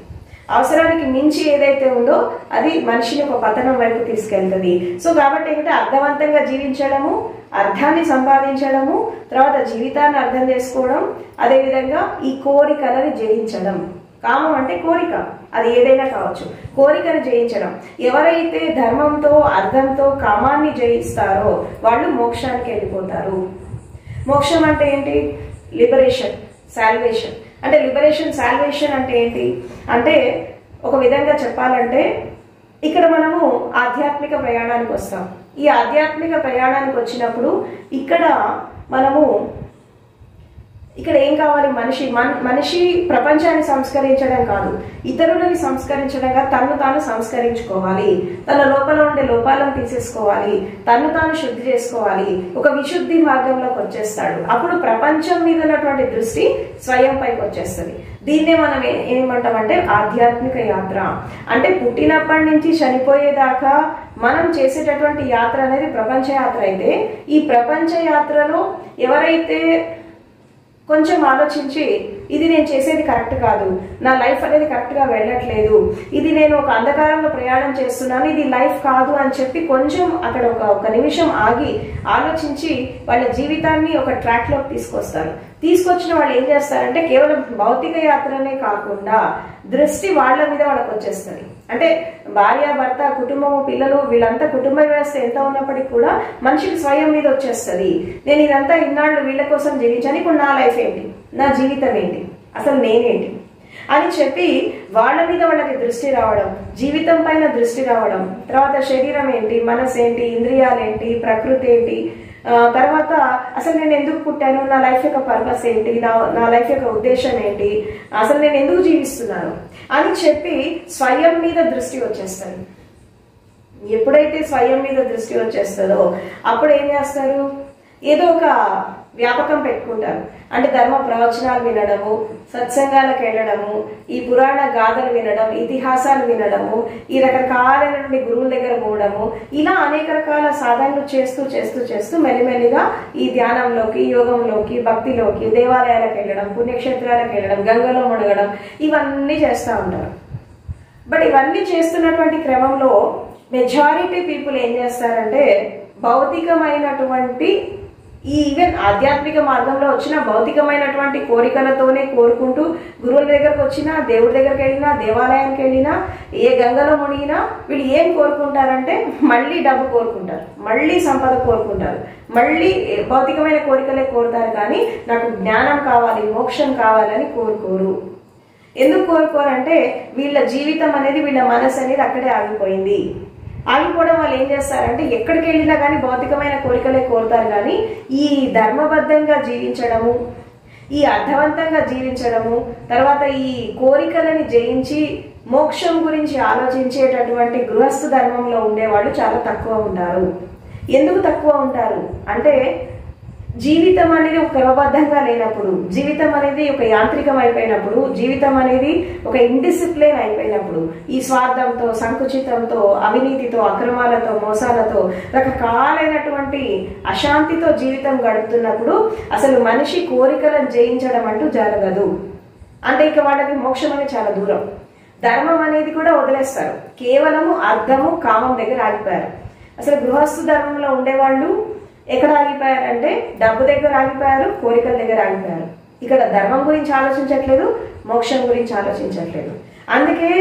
అవసరానికి మించి ఏదైతే ఉందో అది మనిషిని ఒక పతనం వైపు తీసుకెళ్తుంది. సో కాబట్టి ఏంటంటే అర్థవంతంగా జీవించడము, అర్థాన్ని సంపాదించడము, తర్వాత జీవితాన్ని అర్థం చేసుకోవడం, అదేవిధంగా ఈ కోరికలని జయించడం. కామం అంటే కోరిక, అది ఏదైనా కావచ్చు. కోరికను జయించడం. ఎవరైతే ధర్మంతో అర్థంతో కామాన్ని జయిస్తారో వాళ్ళు మోక్షానికి వెళ్ళిపోతారు. మోక్షం అంటే ఏంటి? Liberation, salvation. అంటే లిబరేషన్, సాల్వేషన్ అంటే ఏంటి అంటే ఒక విధంగా చెప్పాలంటే ఇక్కడ మనము ఆధ్యాత్మిక ప్రయాణానికి వస్తాం. ఈ ఆధ్యాత్మిక ప్రయాణానికి వచ్చినప్పుడు ఇక్కడ ఏం కావాలి? మనిషి ప్రపంచాన్ని సంస్కరించడం కాదు, ఇతరులని సంస్కరించడంగా తను తాను సంస్కరించుకోవాలి. తన లోపల ఉండే లోపాలను తీసేసుకోవాలి, తను తాను శుద్ధి చేసుకోవాలి. ఒక విశుద్ధి మార్గంలోకి వచ్చేస్తాడు. అప్పుడు ప్రపంచం మీద ఉన్నటువంటి దృష్టి స్వయం పైకి వచ్చేస్తుంది. దీన్నే మనం ఏమంటామంటే ఆధ్యాత్మిక యాత్ర. అంటే పుట్టినప్పటి నుంచి చనిపోయేదాకా మనం చేసేటటువంటి యాత్ర అనేది ప్రపంచ యాత్ర అయితే, ఈ ప్రపంచ యాత్రలో ఎవరైతే కొంచెం ఆలోచించి ఇది నేను చేసేది కరెక్ట్ కాదు, నా లైఫ్ అనేది కరెక్ట్గా వెళ్ళట్లేదు, ఇది నేను ఒక అంధకారంలో ప్రయాణం చేస్తున్నాను, ఇది లైఫ్ కాదు అని చెప్పి కొంచెం అక్కడ ఒక నిమిషం ఆగి ఆలోచించి వాళ్ళ జీవితాన్ని ఒక ట్రాక్లోకి తీసుకొస్తారు. తీసుకొచ్చిన వాళ్ళు ఏం చేస్తారంటే కేవలం భౌతిక యాత్రనే కాకుండా దృష్టి వాళ్ళ మీద వాళ్ళకి వచ్చేస్తుంది. అంటే భార్య, భర్త, కుటుంబము, పిల్లలు, వీళ్ళంతా కుటుంబ వ్యవస్థ ఎంత ఉన్నప్పటికీ కూడా మనిషికి స్వయం మీద వచ్చేస్తుంది. నేను ఇదంతా ఇన్నాళ్ళు వీళ్ళ కోసం జీవించాను, ఇప్పుడు నా లైఫ్ ఏంటి, నా జీవితం ఏంటి, అసలు నేనేంటి అని చెప్పి వాళ్ళ మీద వాళ్ళకి దృష్టి రావడం, జీవితం పైన దృష్టి రావడం, తర్వాత శరీరం ఏంటి, మనసు ఏంటి, ఇంద్రియాలు ఏంటి, ప్రకృతి ఏంటి, తర్వాత అసలు నేను ఎందుకు పుట్టాను, నా లైఫ్ యొక్క పర్పస్ ఏంటి, నా లైఫ్ యొక్క ఉద్దేశం ఏంటి, అసలు నేను ఎందుకు జీవిస్తున్నాను అని చెప్పి స్వయం మీద దృష్టి వచ్చేస్తారు. ఎప్పుడైతే స్వయం మీద దృష్టి వచ్చేస్తుందో అప్పుడు ఏం చేస్తారు? ఏదో ఒక వ్యాపకం పెట్టుకుంటారు. అంటే ధర్మ ప్రవచనాలు వినడము, సత్సంగాలకు వెళ్ళడము, ఈ పురాణ గాథలు వినడం, ఇతిహాసాలు వినడము, ఈ రకరకాలైనటువంటి గురువుల దగ్గర పోవడము, ఇలా అనేక రకాల సాధనలు చేస్తూ చేస్తూ చేస్తూ మెల్లిమెల్లిగా ఈ ధ్యానంలోకి, యోగంలోకి, భక్తిలోకి, దేవాలయాలకు వెళ్ళడం, పుణ్యక్షేత్రాలకు వెళ్ళడం, గంగలో మునగడం, ఇవన్నీ చేస్తూ ఉంటారు. బట్ ఇవన్నీ చేస్తున్నటువంటి క్రమంలో మెజారిటీ పీపుల్ ఏం చేస్తారంటే భౌతికమైనటువంటి ఈవెన్ ఆధ్యాత్మిక మార్గంలో వచ్చిన భౌతికమైనటువంటి కోరికలతోనే కోరుకుంటూ గురువుల దగ్గరకు వచ్చినా, దేవుడి దగ్గరికి వెళ్ళినా, దేవాలయానికి వెళ్ళినా, ఏ గంగలో మునిగినా వీళ్ళు ఏం కోరుకుంటారంటే మళ్ళీ డబ్బు కోరుకుంటారు, మళ్ళీ సంపద కోరుకుంటారు, మళ్ళీ భౌతికమైన కోరికలే కోరుతారు. కానీ నాకు జ్ఞానం కావాలి, మోక్షం కావాలని కోరుకోరు. ఎందుకు కోరుకోరంటే వీళ్ళ జీవితం అనేది, వీళ్ళ మనసు అనేది అక్కడే ఆగిపోయింది. ఆగిపోవడం వాళ్ళు ఏం చేస్తారంటే ఎక్కడికి వెళ్ళినా కానీ భౌతికమైన కోరికలే కోరుతారు. కానీ ఈ ధర్మబద్ధంగా జీవించడము, ఈ అర్థవంతంగా జీవించడము, తర్వాత ఈ కోరికలని జయించి మోక్షం గురించి ఆలోచించేటటువంటి గృహస్థ ధర్మంలో ఉండేవాళ్ళు చాలా తక్కువ ఉంటారు. ఎందుకు తక్కువ ఉంటారు అంటే జీవితం అనేది ఒక క్రమబద్ధంగా లేనప్పుడు, జీవితం అనేది ఒక యాంత్రికం అయిపోయినప్పుడు, జీవితం అనేది ఒక ఇండిసిప్లిన్ అయిపోయినప్పుడు, ఈ స్వార్థంతో, సంకుచితంతో, అవినీతితో, అక్రమాలతో, మోసాలతో, రకరకాలైనటువంటి అశాంతితో జీవితం గడుపుతున్నప్పుడు అసలు మనిషి కోరికలను జయించడం అంటూ జరగదు. అంటే ఇక వాళ్ళకి మోక్షం అనేది చాలా దూరం. ధర్మం అనేది కూడా వదిలేస్తారు, కేవలము అర్థము, కామం దగ్గర ఆగిపోయారు. అసలు గృహస్థ ధర్మంలో ఉండేవాళ్ళు ఎక్కడ ఆగిపోయారంటే డబ్బు దగ్గర ఆగిపోయారు, కోరికల దగ్గర ఆగిపోయారు. ఇక్కడ ధర్మం గురించి ఆలోచించట్లేదు, మోక్షం గురించి ఆలోచించట్లేదు. అందుకే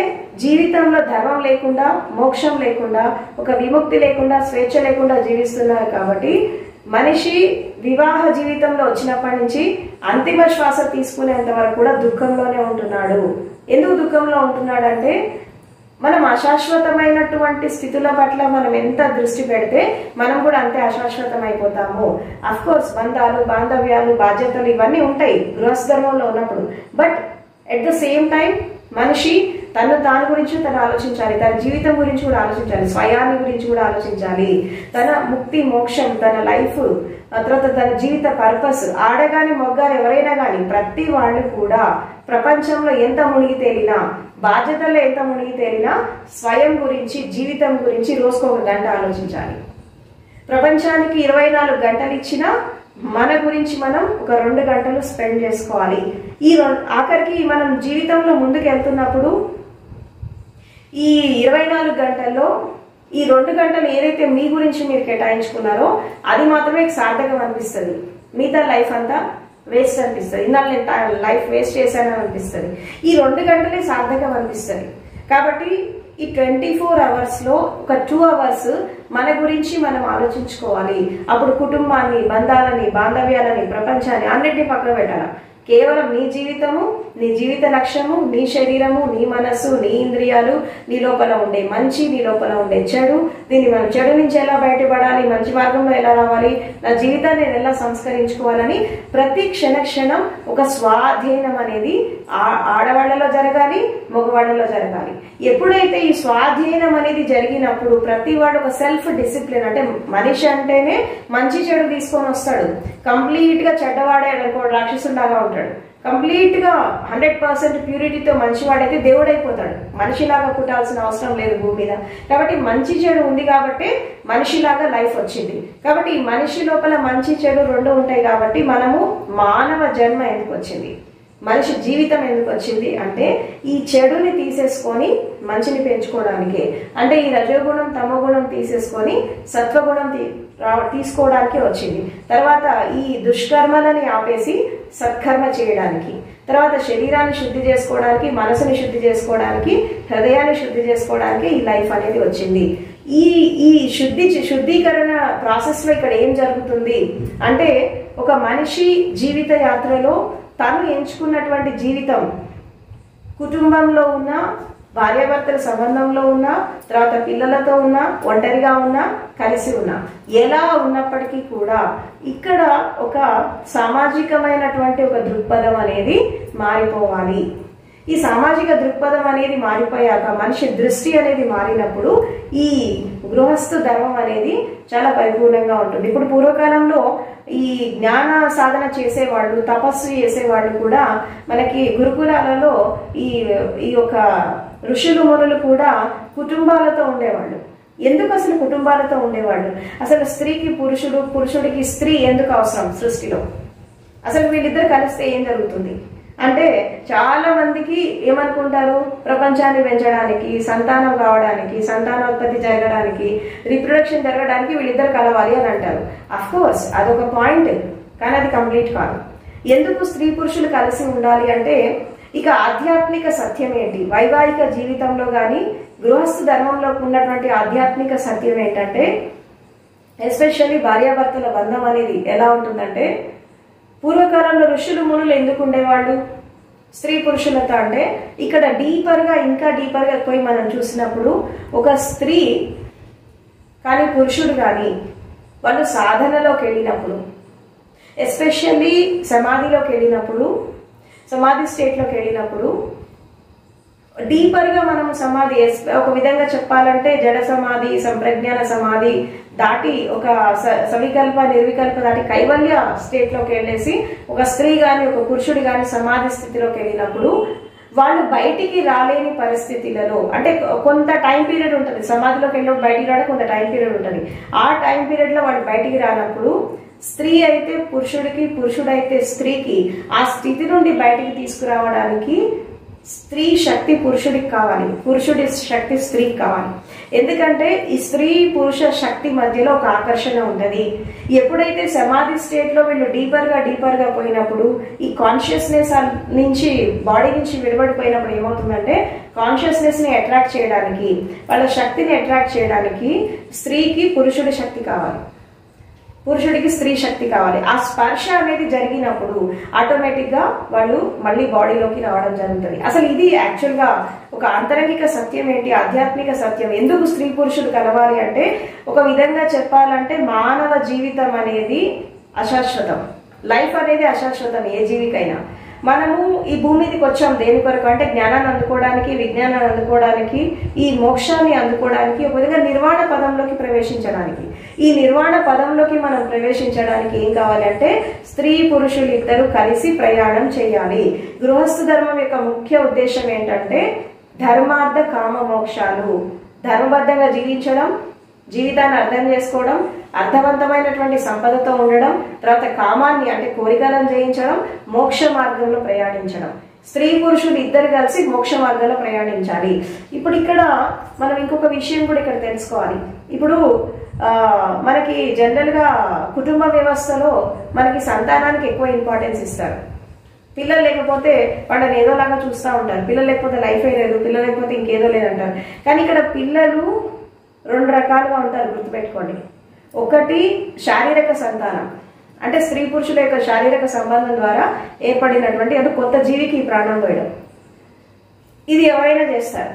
జీవితంలో ధర్మం లేకుండా, మోక్షం లేకుండా, ఒక విముక్తి లేకుండా, స్వేచ్ఛ లేకుండా జీవిస్తున్నారు. కాబట్టి మనిషి వివాహ జీవితంలో వచ్చినప్పటి నుంచి అంతిమ శ్వాస తీసుకునేంత వరకు కూడా దుఃఖంలోనే ఉంటున్నాడు. ఎందుకు దుఃఖంలో ఉంటున్నాడంటే మనం అశాశ్వతమైనటువంటి స్థితుల పట్ల మనం ఎంత దృష్టి పెడితే మనం కూడా అంతే అశాశ్వతం అయిపోతాము. అఫ్ కోర్స్ బంధాలు, బాంధవ్యాలు, బాధ్యతలు ఇవన్నీ ఉంటాయి గృహస్థ ధర్మంలో ఉన్నప్పుడు. But at the same time మనిషి దాని గురించి తను ఆలోచించాలి, తన జీవితం గురించి కూడా ఆలోచించాలి, స్వయాన్ని గురించి కూడా ఆలోచించాలి, తన ముక్తి, మోక్షం, తన లైఫ్, తర్వాత తన జీవిత పర్పస్. ఆడగాని మొగ్గాని ఎవరైనా కానీ ప్రతి వాళ్ళు కూడా ప్రపంచంలో ఎంత మునిగి తేలినా, బాధ్యతల్లో ఎంత మునిగి తేలినా స్వయం గురించి, జీవితం గురించి రోజుకు ఒక గంట ఆలోచించాలి. ప్రపంచానికి 24 గంటలు ఇచ్చినా మన గురించి మనం ఒక 2 గంటలు స్పెండ్ చేసుకోవాలి. ఆఖరికి మనం జీవితంలో ముందుకు వెళ్తున్నప్పుడు ఈ 24 గంటల్లో ఈ 2 గంటలు ఏదైతే మీ గురించి మీరు కేటాయించుకున్నారో అది మాత్రమే సార్థకం అనిపిస్తుంది. మిగతా లైఫ్ అంతా వేస్ట్ అనిపిస్తుంది. ఇన్నాళ్ళు నేను లైఫ్ వేస్ట్ చేశానని అనిపిస్తుంది. ఈ 2 గంటలే సార్థకం అనిపిస్తుంది. కాబట్టి ఈ 24 అవర్స్లో ఒక 2 అవర్స్ మన గురించి మనం ఆలోచించుకోవాలి. అప్పుడు కుటుంబాన్ని, బంధాలని, బాంధవ్యాలని, ప్రపంచాన్ని అన్నిటినీ పక్కన పెట్టాలి. కేవలం నీ జీవితము, నీ జీవిత లక్ష్యము, నీ శరీరము, నీ మనస్సు, నీ ఇంద్రియాలు, నీ లోపల ఉండే మంచి, నీ లోపల ఉండే చెడు, దీన్ని మనం చెడు నుంచి ఎలా బయటపడాలి, మంచి మార్గంలో ఎలా రావాలి, నా జీవితాన్ని నేను ఎలా సంస్కరించుకోవాలని ప్రతి క్షణం ఒక స్వాధీనం అనేది ఆడవాళ్లలో జరగాలి, మగవాళ్లలో జరగాలి. ఎప్పుడైతే ఈ స్వాధీనం అనేది జరిగినప్పుడు ప్రతి వాడు ఒక సెల్ఫ్ డిసిప్లిన్, అంటే మనిషి అంటేనే మంచి చెడు తీసుకొని వస్తాడు. కంప్లీట్ గా చెడ్డవాడే అనుకో రాక్షసులాగా ఉంటాడు. కంప్లీట్ గా 100% ప్యూరిటీతో మంచివాడైతే దేవుడైపోతాడు. మనిషిలాగా పుట్టాల్సిన అవసరం లేదు భూమి మీద. కాబట్టి మంచి చెడు ఉంది కాబట్టి మనిషిలాగా లైఫ్ వచ్చింది. కాబట్టి ఈ మనిషి లోపల మంచి చెడు రెండు ఉంటాయి. కాబట్టి మనము మానవ జన్మ ఎందుకు వచ్చింది, మనిషి జీవితం ఎందుకు వచ్చింది అంటే ఈ చెడుని తీసేసుకొని మంచిని పెంచుకోవడానికి, అంటే ఈ రజోగుణం తమోగుణం తీసేసుకొని సత్వగుణం తీసుకోవడానికి వచ్చింది. తర్వాత ఈ దుష్కర్మలని ఆపేసి సత్కర్మ చేయడానికి, తర్వాత శరీరాన్ని శుద్ధి చేసుకోవడానికి, మనసుని శుద్ధి చేసుకోవడానికి, హృదయాన్ని శుద్ధి చేసుకోవడానికి ఈ లైఫ్ అనేది వచ్చింది. ఈ శుద్ధీకరణ ప్రాసెస్ లో ఇక్కడ ఏం జరుగుతుంది అంటే ఒక మనిషి జీవిత యాత్రలో తను ఎంచుకున్నటువంటి జీవితం, కుటుంబంలో ఉన్న, భార్యాభర్తల సంబంధంలో ఉన్న, తర్వాత పిల్లలతో ఉన్న, ఒంటరిగా ఉన్నా, కలిసి ఉన్నా, ఎలా ఉన్నప్పటికీ కూడా ఇక్కడ ఒక సామాజికమైనటువంటి ఒక దృక్పథం అనేది మారిపోవాలి. ఈ సామాజిక దృక్పథం అనేది మారిపోయాక మనిషి దృష్టి అనేది మారినప్పుడు ఈ గృహస్థు ధర్మం అనేది చాలా పరిపూర్ణంగా ఉంటుంది. ఇప్పుడు పూర్వకాలంలో ఈ జ్ఞాన సాధన చేసేవాళ్ళు, తపస్సు చేసేవాళ్ళు కూడా మనకి గురుకులాలలో ఈ యొక్క ఋషులు మునులు కూడా కుటుంబాలతో ఉండేవాళ్ళు. ఎందుకు అసలు కుటుంబాలతో ఉండేవాళ్ళు? అసలు స్త్రీకి పురుషుడు, పురుషుడికి స్త్రీ ఎందుకు అవసరం సృష్టిలో? అసలు వీళ్ళిద్దరు కలిస్తే ఏం జరుగుతుంది అంటే చాలా మందికి ఏమనుకుంటారు, ప్రపంచాన్ని పెంచడానికి, సంతానం కావడానికి, సంతానోత్పత్తి జరగడానికి, రీప్రొడక్షన్ జరగడానికి వీళ్ళిద్దరు కలవాలి అని అంటారు. అఫ్ కోర్స్ అదొక పాయింట్, కానీ అది కంప్లీట్ కాదు. ఎందుకు స్త్రీ పురుషులు కలిసి ఉండాలి అంటే ఇక ఆధ్యాత్మిక సత్యం ఏంటి, వైవాహిక జీవితంలో కానీ గృహస్థ ధర్మంలో ఉన్నటువంటి ఆధ్యాత్మిక సత్యం ఏంటంటే ఎస్పెషల్లీ భార్యాభర్తల బంధం అనేది ఎలా ఉంటుందంటే పూర్వకాలంలో ఋషులు మునులు ఎందుకు ఉండేవాళ్ళు స్త్రీ పురుషులతో అంటే ఇక్కడ ఇంకా డీపర్గా పోయి మనం చూసినప్పుడు ఒక స్త్రీ కానీ పురుషుడు కానీ వాళ్ళు సాధనలోకి వెళ్ళినప్పుడు, ఎస్పెషల్లీ సమాధిలోకి వెళ్ళినప్పుడు, సమాధి స్టేట్లోకి వెళ్ళినప్పుడు డీపర్గా మనం సమాధి ఒక విధంగా చెప్పాలంటే జడ సమాధి, సంప్రజ్ఞాన సమాధి దాటి ఒక సవికల్ప నిర్వికల్ప దాటి కైవల్య స్టేట్లోకి వెళ్ళేసి ఒక స్త్రీ కానీ ఒక పురుషుడు కానీ సమాధి స్థితిలోకి వెళ్ళినప్పుడు వాళ్ళు బయటికి రాలేని పరిస్థితులలో, అంటే కొంత టైం పీరియడ్ ఉంటుంది సమాధిలోకి వెళ్ళినప్పుడు బయటికి రావడం కొంత టైం పీరియడ్ ఉంటుంది. ఆ టైం పీరియడ్ లో వాళ్ళు బయటికి రానప్పుడు స్త్రీ అయితే పురుషుడికి, పురుషుడైతే స్త్రీకి ఆ స్థితి నుండి బయటికి తీసుకురావడానికి స్త్రీ శక్తి పురుషుడికి కావాలి, పురుషుడి శక్తి స్త్రీకి కావాలి. ఎందుకంటే ఈ స్త్రీ పురుష శక్తి మధ్యలో ఒక ఆకర్షణ ఉంటుంది. ఎప్పుడైతే సమాధి స్టేట్ లో వీళ్ళు డీపర్ గా పోయినప్పుడు ఈ కాన్షియస్నెస్ నుంచి బాడీ నుంచి విడబడిపోయినప్పుడు ఏమవుతుందంటే కాన్షియస్నెస్ ని అట్రాక్ట్ చేయడానికి, వాళ్ళ శక్తిని అట్రాక్ట్ చేయడానికి స్త్రీకి పురుషుడి శక్తి కావాలి, పురుషుడికి స్త్రీ శక్తి కావాలి. ఆ స్పర్శ అనేది జరిగినప్పుడు ఆటోమేటిక్ గా వాళ్ళు మళ్ళీ బాడీలోకి రావడం జరుగుతుంది. అసలు ఇది యాక్చువల్ గా ఒక ఆంతరంగిక సత్యం ఏంటి, ఆధ్యాత్మిక సత్యం. ఎందుకు స్త్రీ పురుషుడు కలవాలి అంటే ఒక విధంగా చెప్పాలంటే మానవ జీవితం అనేది అశాశ్వతం, లైఫ్ అనేది అశాశ్వతం ఏ జీవికైనా. మనము ఈ భూమి మీదకి వచ్చాం దేని కొరకు అంటే జ్ఞానాన్ని అందుకోవడానికి, విజ్ఞానాన్ని అందుకోవడానికి, ఈ మోక్షాన్ని అందుకోవడానికి, ఒక విధంగా నిర్వాణ పదంలోకి ప్రవేశించడానికి. ఈ నిర్వాణ పదంలోకి మనం ప్రవేశించడానికి ఏం కావాలి అంటే స్త్రీ పురుషులు ఇద్దరు కలిసి ప్రయాణం చేయాలి. గృహస్థ ధర్మం యొక్క ముఖ్య ఉద్దేశం ఏంటంటే ధర్మార్థ కామ మోక్షాలు, ధర్మబద్ధంగా జీవించడం, జీవితాన్ని అర్థం చేసుకోవడం, అర్థవంతమైనటువంటి సంపదతో ఉండడం, తర్వాత కామాన్ని అంటే కోరికలను జయించడం, మోక్ష మార్గంలో ప్రయాణించడం. స్త్రీ పురుషులు ఇద్దరు కలిసి మోక్ష మార్గంలో ప్రయాణించాలి. ఇప్పుడు ఇక్కడ మనం ఇంకొక విషయం కూడా ఇక్కడ తెలుసుకోవాలి. ఇప్పుడు మనకి జనరల్ గా కుటుంబ వ్యవస్థలో మనకి సంతానానికి ఎక్కువ ఇంపార్టెన్స్ ఇస్తారు. పిల్లలు లేకపోతే వాళ్ళని ఏదోలాగా చూస్తూ ఉంటారు. పిల్లలు లేకపోతే లైఫ్ లేదు, పిల్లలు లేకపోతే ఇంకేదో లేదంటారు. కానీ ఇక్కడ పిల్లలు 2 రకాలుగా ఉంటారు, గుర్తుపెట్టుకోండి. ఒకటి శారీరక సంతానం, అంటే స్త్రీ పురుషుల యొక్క శారీరక సంబంధం ద్వారా ఏర్పడినటువంటి అది కొత్త జీవికి ప్రాణం పోయడం. ఇది ఎవరైనా చేస్తారు.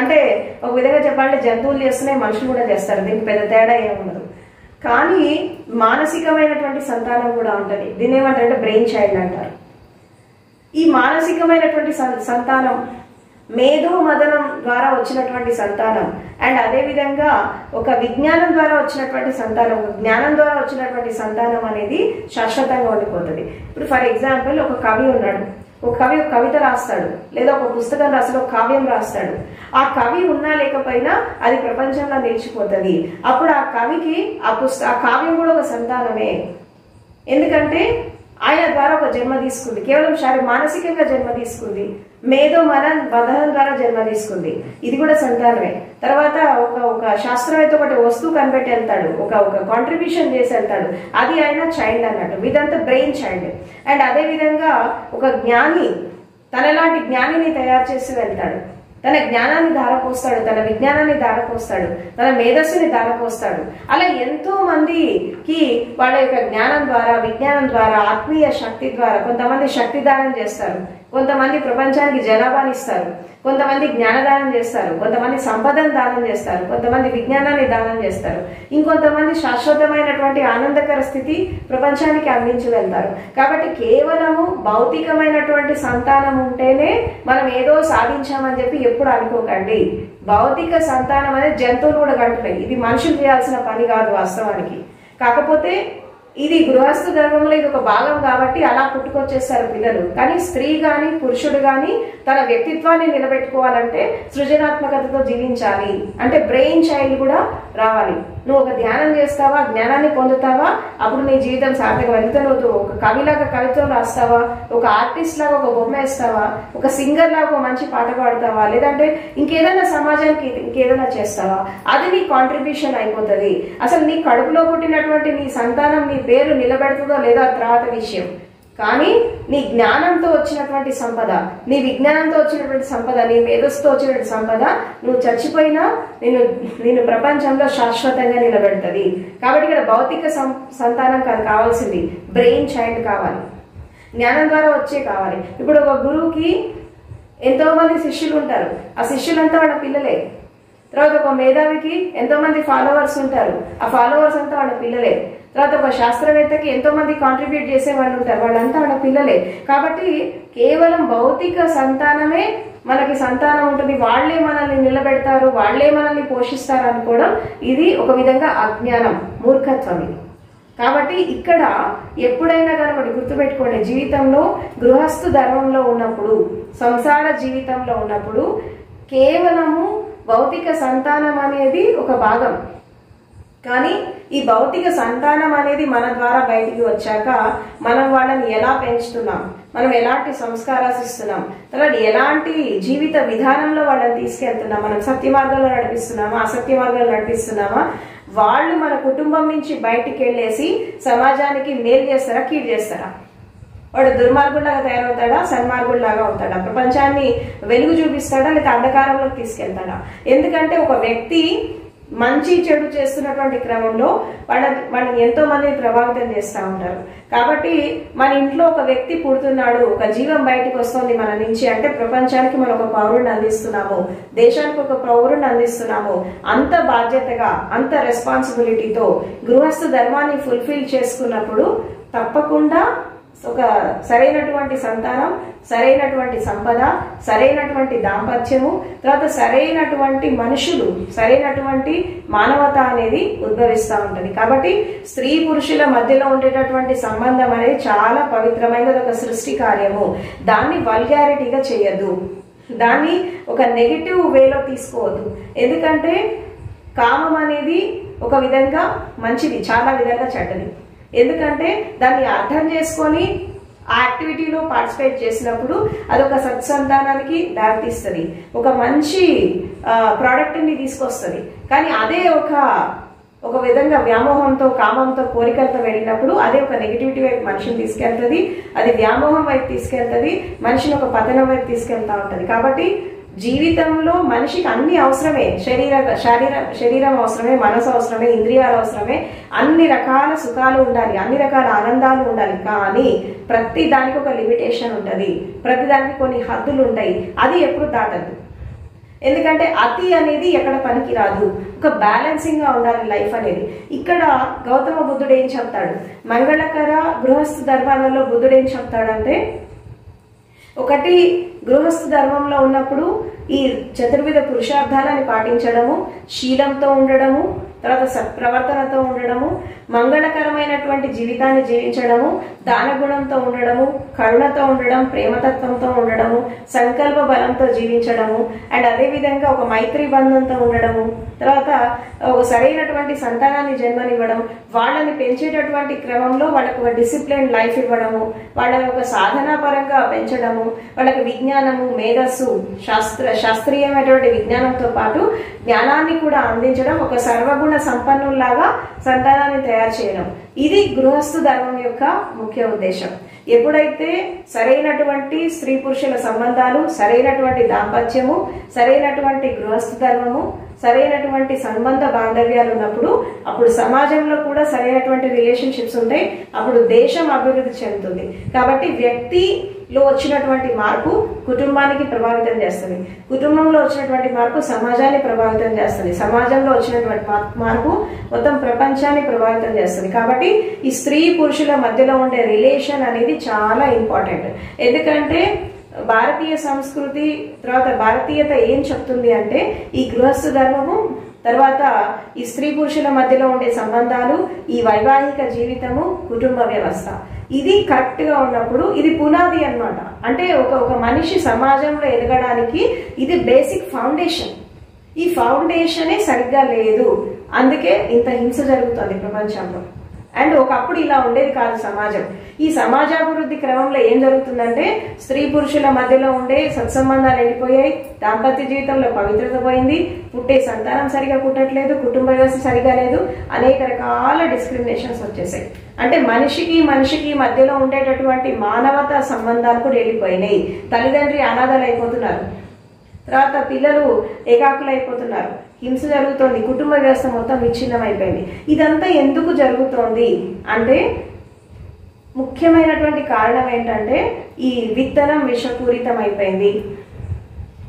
అంటే ఒక విధంగా చెప్పాలంటే జంతువులు చేస్తున్నాయి, మనుషులు కూడా చేస్తారు. దీనికి పెద్ద తేడా ఏముండదు. కానీ మానసికమైనటువంటి సంతానం కూడా ఉంటుంది. దీన్ని ఏమంటారంటే బ్రెయిన్ చైల్డ్ అంటారు. ఈ మానసికమైనటువంటి సంతానం మేధో మదనం ద్వారా వచ్చినటువంటి సంతానం అండ్ అదేవిధంగా ఒక విజ్ఞానం ద్వారా వచ్చినటువంటి సంతానం, జ్ఞానం ద్వారా వచ్చినటువంటి సంతానం అనేది శాశ్వతంగా ఉండిపోతుంది. ఇప్పుడు ఫర్ ఎగ్జాంపుల్ ఒక కవి ఉన్నాడు, ఒక కవి ఒక కవిత రాస్తాడు, లేదా ఒక పుస్తకం రాస్తాడు, ఒక కావ్యం రాస్తాడు. ఆ కవి ఉన్నా లేకపోయినా అది ప్రపంచంలో నిలిచిపోతుంది. అప్పుడు ఆ కవికి ఆ కావ్యం కూడా ఒక సంతానమే. ఎందుకంటే ఆయన ద్వారా ఒక జన్మ తీసుకుంది, కేవలం మానసికంగా జన్మ తీసుకుంది, మేధో మదనం ద్వారా జన్మ తీసుకుంది. ఇది కూడా సంతానమే. తర్వాత ఒక శాస్త్రవేత్త ఒకటి వస్తువు కనిపెట్టి వెళ్తాడు, ఒక కాంట్రిబ్యూషన్ చేసి వెళ్తాడు, అది ఆయన చైల్డ్ అన్నట్టు. ఇదంతా బ్రెయిన్ చైల్డ్. అండ్ అదే విధంగా ఒక జ్ఞాని తనలాంటి జ్ఞానిని తయారు చేసి వెళ్తాడు, తన జ్ఞానాన్ని ధారపోస్తాడు, తన విజ్ఞానాన్ని ధారపోస్తాడు, తన మేధస్సుని ధారపోస్తాడు. అలా ఎంతో మందికి వాళ్ళ యొక్క జ్ఞానం ద్వారా, విజ్ఞానం ద్వారా, ఆత్మీయ శక్తి ద్వారా కొంతమంది శక్తి దానం చేస్తారు, కొంతమంది ప్రపంచానికి జనాభాని ఇస్తారు, కొంతమంది జ్ఞానదానం చేస్తారు, కొంతమంది సంపదను దానం చేస్తారు, కొంతమంది విజ్ఞానాన్ని దానం చేస్తారు, ఇంకొంతమంది శాశ్వతమైనటువంటి ఆనందకర స్థితి ప్రపంచానికి అందించి వెళ్తారు. కాబట్టి కేవలము భౌతికమైనటువంటి సంతానం ఉంటేనే మనం ఏదో సాధించామని చెప్పి ఎప్పుడు అనుకోకండి. భౌతిక సంతానం అనేది జంతువులు కూడా కంటున్నాయి. ఇది మనుషులు చేయాల్సిన పని కాదు వాస్తవానికి. కాకపోతే ఇది గృహస్థ ధర్మంలో ఇది ఒక భాగం కాబట్టి అలా పుట్టుకొచ్చేస్తారు పిల్లలు. కానీ స్త్రీ గాని పురుషుడు గాని తన వ్యక్తిత్వాన్ని నిలబెట్టుకోవాలంటే సృజనాత్మకతతో జీవించాలి. అంటే బ్రెయిన్ చైల్డ్ కూడా రావాలి. నువ్వు ఒక ధ్యానం చేస్తావా, జ్ఞానాన్ని పొందుతావా, అప్పుడు నీ జీవితం సార్థకమైతే. నువ్వు ఒక కవిలాగా కవిత్వం రాస్తావా, ఒక ఆర్టిస్ట్ లాగా ఒక బొమ్మ వేస్తావా, ఒక సింగర్ లాగా ఒక మంచి పాట పాడతావా, లేదంటే ఇంకేదైనా సమాజానికి ఇంకేదైనా చేస్తావా, అది నీ కాంట్రిబ్యూషన్ అయిపోతుంది. అసలు నీ కడుపులో పుట్టినటువంటి నీ సంతానం నీ పేరు నిలబెడుతుందో లేదో ఆ తర్వాత విషయం. కానీ నీ జ్ఞానంతో వచ్చినటువంటి సంపద, నీ విజ్ఞానంతో వచ్చినటువంటి సంపద, నీ మేధస్సుతో వచ్చినటువంటి సంపద నువ్వు చచ్చిపోయినా నేను ప్రపంచంలో శాశ్వతంగా నిలబెడుతుంది. కాబట్టి ఇక్కడ భౌతిక సంతానం కావాల్సింది బ్రెయిన్ చైల్డ్ కావాలి, జ్ఞానం ద్వారా వచ్చే కావాలి. ఇప్పుడు ఒక గురువుకి ఎంతో మంది శిష్యులు ఉంటారు, ఆ శిష్యులంతా వాళ్ళ పిల్లలే. తర్వాత ఒక మేధావికి ఎంతో మంది ఫాలోవర్స్ ఉంటారు, ఆ ఫాలోవర్స్ అంతా వాళ్ళ పిల్లలే. తర్వాత ఒక శాస్త్రవేత్తకి ఎంతో మంది కాంట్రిబ్యూట్ చేసే వాళ్ళు ఉంటారు, వాళ్ళంతా వాళ్ళ పిల్లలే. కాబట్టి కేవలం భౌతిక సంతానమే మనకి సంతానం ఉంటుంది, వాళ్లే మనల్ని నిలబెడతారు, వాళ్లే మనల్ని పోషిస్తారు అనుకోవడం ఇది ఒక విధంగా అజ్ఞానం, మూర్ఖత్వం ఇది. కాబట్టి ఇక్కడ ఎప్పుడైనా కానీ ఒకటి గుర్తుపెట్టుకోండి, జీవితంలో గృహస్థు ధర్మంలో ఉన్నప్పుడు, సంసార జీవితంలో ఉన్నప్పుడు కేవలము భౌతిక సంతానం అనేది ఒక భాగం. కానీ ఈ భౌతిక సంతానం అనేది మన ద్వారా బయటికి వచ్చాక మనం వాళ్ళని ఎలా పెంచుతున్నాం, మనం ఎలాంటి సంస్కారాలు ఇస్తున్నాం, తర్వాత ఎలాంటి జీవిత విధానంలో వాళ్ళని తీసుకెళ్తున్నాం, మనం సత్య మార్గంలో నడిపిస్తున్నామా, అసత్య మార్గంలో నడిపిస్తున్నామా, వాళ్ళు మన కుటుంబం నుంచి బయటికి వెళ్ళేసి సమాజానికి మేలు చేస్తారా, కీడు చేస్తారా, వాడు దుర్మార్గుల్లాగా తయారవుతాడా, సన్మార్గుల్లాగా అవుతాడా, ప్రపంచాన్ని వెలుగు చూపిస్తాడా, లేదా అంధకారంలోకి తీసుకెళ్తాడా? ఎందుకంటే ఒక వ్యక్తి మంచి చెడు చేస్తున్నటువంటి క్రమంలో వాళ్ళని ఎంతో మందిని ప్రభావితం చేస్తూ ఉంటారు. కాబట్టి మన ఇంట్లో ఒక వ్యక్తి పుడుతున్నాడు, ఒక జీవం బయటకు వస్తుంది మన నుంచి అంటే ప్రపంచానికి మనం ఒక పౌరుడిని అందిస్తున్నాము, దేశానికి ఒక పౌరుడిని అందిస్తున్నాము. అంత బాధ్యతగా, అంత రెస్పాన్సిబిలిటీతో గృహస్థ ధర్మాన్ని ఫుల్ఫిల్ చేసుకున్నప్పుడు తప్పకుండా ఒక సరైనటువంటి సంతానం, సరైనటువంటి సంపద, సరైనటువంటి దాంపత్యము, తర్వాత సరైనటువంటి మనుషులు, సరైనటువంటి మానవత అనేది ఉద్భవిస్తూ ఉంటుంది. కాబట్టి స్త్రీ పురుషుల మధ్యలో ఉండేటటువంటి సంబంధం అనేది చాలా పవిత్రమైనది, ఒక సృష్టి కార్యము. దాన్ని వల్గారిటీగా చేయొద్దు, దాన్ని ఒక నెగిటివ్ వేలో తీసుకోవద్దు. ఎందుకంటే కామం అనేది ఒక విధంగా మంచిది, చాలా విధంగా చెడ్డది. ఎందుకంటే దాన్ని అర్థం చేసుకొని ఆ యాక్టివిటీలో పార్టిసిపేట్ చేసినప్పుడు అదొక సత్సంతానానికి దారితీస్తుంది, ఒక మంచి ప్రోడక్ట్ని తీసుకొస్తుంది. కానీ అదే ఒక విధంగా వ్యామోహంతో, కామంతో, కోరికలతో వెళ్ళినప్పుడు అదే ఒక నెగిటివిటీ వైపు మనిషిని తీసుకెళ్తుంది, అది వ్యామోహం వైపు తీసుకెళ్తుంది, మనిషిని ఒక పతనం వైపు తీసుకెళ్తా ఉంటుంది. కాబట్టి జీవితంలో మనిషికి అన్ని అవసరమే, శరీరం అవసరమే, మనసు అవసరమే, ఇంద్రియాలు అవసరమే, అన్ని రకాల సుఖాలు ఉండాలి, అన్ని రకాల ఆనందాలు ఉండాలి. కానీ ప్రతి దానికి ఒక లిమిటేషన్ ఉంటుంది, ప్రతి దానికి కొన్ని హద్దులు ఉంటాయి. అది ఎప్పుడు దాటద్దు. ఎందుకంటే అతి అనేది ఎక్కడ పనికి రాదు, ఒక బ్యాలెన్సింగ్ గా ఉండాలి లైఫ్ అనేది. ఇక్కడ గౌతమ బుద్ధుడు ఏం చెప్తాడు, మంగళకర గృహస్థ ధర్మాలలో బుద్ధుడు ఏం చెప్తాడంటే, ఒకటి గృహస్థ ధర్మంలో ఉన్నప్పుడు ఈ చతుర్విధ పురుషార్థాలని పాటించడము, శీలంతో ఉండడము, తర్వాత సత్ప్రవర్తనతో ఉండడము, మంగళకరమైనటువంటి జీవితాన్ని జీవించడము, దానగుణంతో ఉండడము, కరుణతో ఉండడం, ప్రేమతత్వంతో ఉండడము, సంకల్ప బలంతో జీవించడము, అండ్ అదేవిధంగా ఒక మైత్రి బంధంతో ఉండడము, తర్వాత ఒక సరైనటువంటి సంతానాన్ని జన్మనివ్వడం, వాళ్ళని పెంచేటటువంటి క్రమంలో వాళ్ళకు ఒక డిసిప్లిన్ లైఫ్ ఇవ్వడము, వాళ్ళని ఒక సాధనా పరంగా పెంచడము, వాళ్ళకి విజ్ఞానము, మేధస్సు, శాస్త్రీయమైనటువంటి విజ్ఞానంతో పాటు జ్ఞానాన్ని కూడా అందించడం, ఒక సర్వగుణ సంపన్నుల్లాగా సంతానాన్ని తయారు చేయడం. ఇది గృహస్థ ధర్మం యొక్క ముఖ్య ఉద్దేశం. ఎప్పుడైతే సరైనటువంటి స్త్రీ పురుషుల సంబంధాలు, సరైనటువంటి దాంపత్యము, సరైనటువంటి గృహస్థ ధర్మము, సరైనటువంటి సంబంధ బాంధవ్యాలు ఉన్నప్పుడు అప్పుడు సమాజంలో కూడా సరైనటువంటి రిలేషన్షిప్స్ ఉంటాయి, అప్పుడు దేశం అభివృద్ధి చెందుతుంది. కాబట్టి వ్యక్తిలో వచ్చినటువంటి మార్పు కుటుంబానికి ప్రభావితం చేస్తుంది, కుటుంబంలో వచ్చినటువంటి మార్పు సమాజాన్ని ప్రభావితం చేస్తుంది, సమాజంలో వచ్చినటువంటి మార్పు మొత్తం ప్రపంచాన్ని ప్రభావితం చేస్తుంది. కాబట్టి ఈ స్త్రీ పురుషుల మధ్యలో ఉండే రిలేషన్ అనేది చాలా ఇంపార్టెంట్. ఎందుకంటే భారతీయ సంస్కృతి తర్వాత భారతీయత ఏం చెప్తుంది అంటే, ఈ గృహస్థ ధర్మము, తర్వాత ఈ స్త్రీ పురుషుల మధ్యలో ఉండే సంబంధాలు, ఈ వైవాహిక జీవితము, కుటుంబ వ్యవస్థ, ఇది కరెక్ట్ గా ఉన్నప్పుడు ఇది పునాది అన్నమాట. అంటే ఒక మనిషి సమాజంలో ఎదగడానికి ఇది బేసిక్ ఫౌండేషన్. ఈ ఫౌండేషనే సరిగ్గా లేదు, అందుకే ఇంత హింస జరుగుతుంది ప్రపంచంలో. అండ్ ఒకప్పుడు ఇలా ఉండేది కాదు సమాజం. ఈ సమాజాభివృద్ధి క్రమంలో ఏం జరుగుతుందంటే, స్త్రీ పురుషుల మధ్యలో ఉండే సత్సంబంధాలు వెళ్ళిపోయాయి, దాంపత్య జీవితంలో పవిత్రత పోయింది, పుట్టే సంతానం సరిగా పుట్టట్లేదు, కుటుంబ వ్యవస్థ సరిగా లేదు, అనేక రకాల డిస్క్రిమినేషన్స్ వచ్చేసాయి. అంటే మనిషికి మధ్యలో ఉండేటటువంటి మానవతా సంబంధాలు కూడా వెళ్ళిపోయినాయి. తల్లిదండ్రి అనాథలు అయిపోతున్నారు, తర్వాత పిల్లలు ఏకాకులు అయిపోతున్నారు, హింస జరుగుతోంది, కుటుంబ వ్యవస్థ మొత్తం విచ్ఛిన్నం అయిపోయింది. ఇదంతా ఎందుకు జరుగుతోంది అంటే, ముఖ్యమైనటువంటి కారణం ఏంటంటే, ఈ విత్తనం విషపూరితం అయిపోయింది,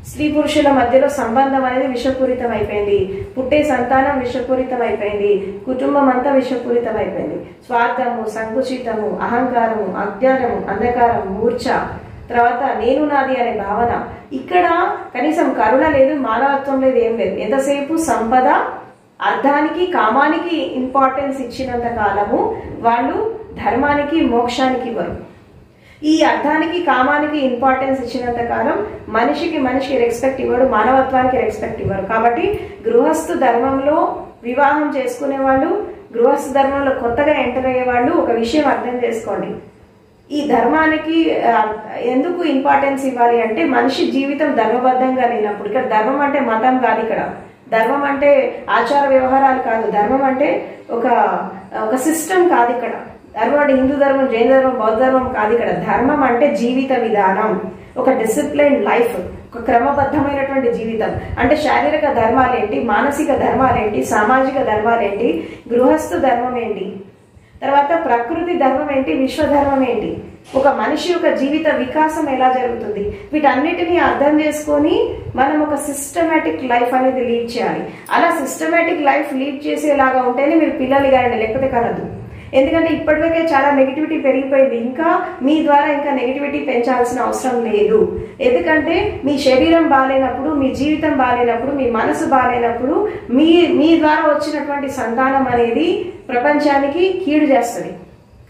స్త్రీ పురుషుల మధ్యలో సంబంధం అనేది విషపూరితం అయిపోయింది, పుట్టే సంతానం విషపూరితం అయిపోయింది, కుటుంబం అంతా విషపూరితం అయిపోయింది. స్వార్థము, సంకుచితము, అహంకారము, అజ్ఞానము, అంధకారం, మూర్ఛ, తర్వాత నేను నాది అనే భావన. ఇక్కడ కనీసం కరుణ లేదు, మానవత్వం లేదు, ఏం లేదు. ఎంతసేపు సంపద, అర్థానికి, కామానికి ఇంపార్టెన్స్ ఇచ్చినంత కాలము వాళ్ళు ధర్మానికి, మోక్షానికి ఇవ్వరు. ఈ అర్థానికి, కామానికి ఇంపార్టెన్స్ ఇచ్చినంత కాలం మనిషికి రెస్పెక్ట్ ఇవ్వడు, మానవత్వానికి రెస్పెక్ట్ ఇవ్వరు. కాబట్టి గృహస్థ ధర్మంలో వివాహం చేసుకునే వాళ్ళు, గృహస్థ ధర్మంలో కొత్తగా ఎంటర్ అయ్యే వాళ్ళు ఒక విషయం అర్థం చేసుకోండి. ఈ ధర్మానికి ఎందుకు ఇంపార్టెన్స్ ఇవ్వాలి అంటే, మనిషి జీవితం ధర్మబద్ధంగా లేనప్పుడు, ఇక్కడ ధర్మం అంటే మతం కాదు, ఇక్కడ ధర్మం అంటే ఆచార వ్యవహారాలు కాదు, ధర్మం అంటే ఒక సిస్టమ్ కాదు. ఇక్కడ ధర్మం అంటే హిందూ ధర్మం, జైన ధర్మం, బౌద్ధ ధర్మం కాదు. ఇక్కడ ధర్మం అంటే జీవిత విధానం, ఒక డిసిప్లైన్ లైఫ్, ఒక క్రమబద్ధమైనటువంటి జీవితం. అంటే శారీరక ధర్మాలేంటి, మానసిక ధర్మాలేంటి, సామాజిక ధర్మాలేంటి, గృహస్థ ధర్మం ఏంటి, తర్వాత ప్రకృతి ధర్మం ఏంటి, విశ్వధర్మం ఏంటి, ఒక మనిషి యొక్క జీవిత వికాసం ఎలా జరుగుతుంది, వీటన్నిటిని అర్థం చేసుకొని మనం ఒక సిస్టమేటిక్ లైఫ్ అనేది లీడ్ చేయాలి. అలా సిస్టమేటిక్ లైఫ్ లీడ్ చేసేలాగా ఉంటేనే మీరు పిల్లలు కానీ, లేకపోతే కనద్దు. ఎందుకంటే ఇప్పటివరకే చాలా నెగిటివిటీ పెరిగిపోయింది, ఇంకా మీ ద్వారా ఇంకా నెగిటివిటీ పెంచాల్సిన అవసరం లేదు. ఎందుకంటే మీ శరీరం బాగాలేనప్పుడు, మీ జీవితం బాగాలేనప్పుడు, మీ మనసు బాగాలేనప్పుడు మీ ద్వారా వచ్చినటువంటి సంతానం అనేది ప్రపంచానికి కీడు చేస్తుంది,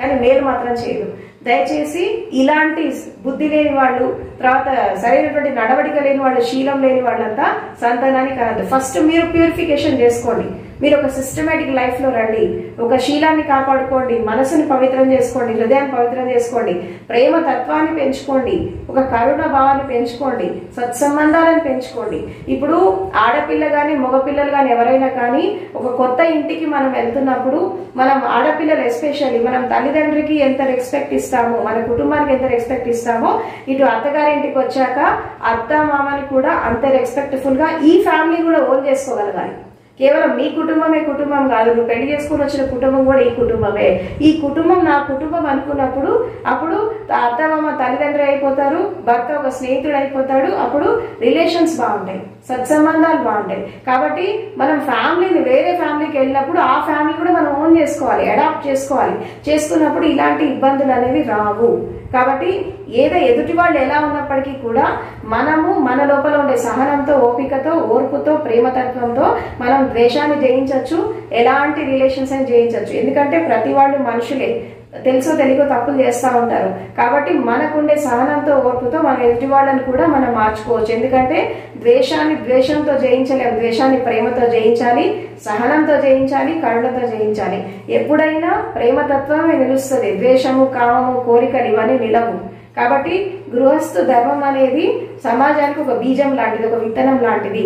కానీ మేలు మాత్రం చేయదు. దయచేసి ఇలాంటి బుద్ధి లేని వాళ్ళు, తర్వాత సరైనటువంటి నడవడిక లేని వాళ్ళు, శీలం లేని వాళ్ళంతా సంతానాన్ని కనద్దు. ఫస్ట్ మీరు ప్యూరిఫికేషన్ చేసుకోండి, మీరు ఒక సిస్టమేటిక్ లైఫ్ లో రండి. ఒక శీలాన్ని కాపాడుకోండి, మనసుని పవిత్రం చేసుకోండి, హృదయాన్ని పవిత్రం చేసుకోండి, ప్రేమ తత్వాన్ని పెంచుకోండి, ఒక కరుణ భావాన్ని పెంచుకోండి, సత్సంబంధాలను పెంచుకోండి. ఇప్పుడు ఆడపిల్ల గాని మగపిల్లలు గాని ఎవరైనా కానీ ఒక కొత్త ఇంటికి మనం వెళ్తున్నప్పుడు మనం ఆడపిల్లలు ఎస్పెషల్లీ మనం తల్లిదండ్రికి ఎంత రెస్పెక్ట్ ఇస్తామో, మన కుటుంబానికి ఎంత రెస్పెక్ట్ ఇస్తామో, ఇటు అత్తగారింటికి వచ్చాక అత్త మామని కూడా అంతే రెస్పెక్ట్ఫుల్ గా ఈ ఫ్యామిలీ కూడా ఓన్ చేసుకోగలగాలి. కేవలం మీ కుటుంబమే కుటుంబం కాదు, నువ్వు పెళ్లి చేసుకుని వచ్చిన కుటుంబం కూడా ఈ కుటుంబమే. ఈ కుటుంబం నా కుటుంబం అనుకున్నప్పుడు అప్పుడు అత్తమామ తల్లిదండ్రులు అయిపోతారు, భర్త ఒక స్నేహితుడు అయిపోతాడు. అప్పుడు రిలేషన్స్ బాగుంటాయి, సత్సంబంధాలు బాగుంటాయి. కాబట్టి మనం ఫ్యామిలీని వేరే ఫ్యామిలీకి వెళ్ళినప్పుడు ఆ ఫ్యామిలీ కూడా మనం ఓన్ చేసుకోవాలి, అడాప్ట్ చేసుకోవాలి. చేసుకున్నప్పుడు ఇలాంటి ఇబ్బందులు అనేవి రావు. కాబట్టి ఎదుటి వాళ్ళు ఎలా ఉన్నప్పటికీ కూడా మనము మన లోపల ఉండే సహనంతో, ఓపికతో, ఓర్పుతో, ప్రేమతత్వంతో మనం ద్వేషాన్ని జయించవచ్చు, ఎలాంటి రిలేషన్స్ అని జయించవచ్చు. ఎందుకంటే ప్రతి వాళ్ళు మనుషులే, తెలుసో తెలియకో తప్పులు చేస్తూ ఉంటారు. కాబట్టి మనకుండే సహనంతో, ఓర్పుతో మనం ఎదుటి వాళ్ళని కూడా మనం మార్చుకోవచ్చు. ఎందుకంటే ద్వేషాన్ని ద్వేషంతో జయించలేము, ద్వేషాన్ని ప్రేమతో జయించాలి, సహనంతో జయించాలి, కరుణతో జయించాలి. ఎప్పుడైనా ప్రేమతత్వమే నిలుస్తుంది, ద్వేషము, కామము, కోరికలు ఇవన్నీ నిలవు. కాబట్టి గృహస్థు ధర్మం అనేది సమాజానికి ఒక బీజం లాంటిది, ఒక విత్తనం లాంటిది.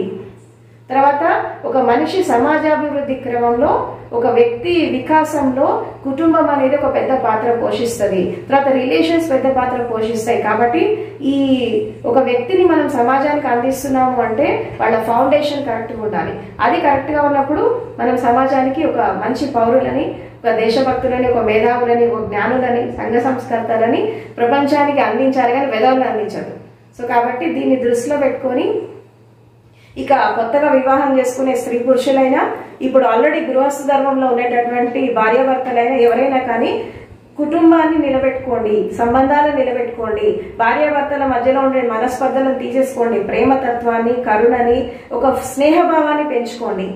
తర్వాత ఒక మనిషి సమాజాభివృద్ధి క్రమంలో, ఒక వ్యక్తి వికాసంలో కుటుంబం అనేది ఒక పెద్ద పాత్ర పోషిస్తుంది. తర్వాత రిలేషన్స్ పెద్ద పాత్ర పోషిస్తాయి. కాబట్టి ఈ ఒక వ్యక్తిని మనం సమాజానికి అందిస్తున్నాము అంటే వాళ్ళ ఫౌండేషన్ కరెక్ట్గా ఉండాలి. అది కరెక్ట్గా ఉన్నప్పుడు మనం సమాజానికి ఒక మంచి పౌరులని, ఒక దేశభక్తులని, ఒక మేధావులని, ఒక జ్ఞానులని, సంఘ సంస్కర్తలని ప్రపంచానికి అందించాలి, కానీ వెధవులను అందించదు. సో కాబట్టి దీన్ని దృష్టిలో పెట్టుకొని ఇక కొత్తగా వివాహం చేసుకునే స్త్రీ పురుషులైనా, ఇప్పుడు ఆల్రెడీ గృహస్థ ధర్మంలో ఉండేటటువంటి భార్యాభర్తలైనా ఎవరైనా కానీ కుటుంబాన్ని నిలబెట్టుకోండి, సంబంధాలను నిలబెట్టుకోండి, భార్యాభర్తల మధ్యలో ఉండే మనస్పర్ధలను తీసేసుకోండి, ప్రేమతత్వాన్ని, కరుణని, ఒక స్నేహభావాన్ని పెంచుకోండి.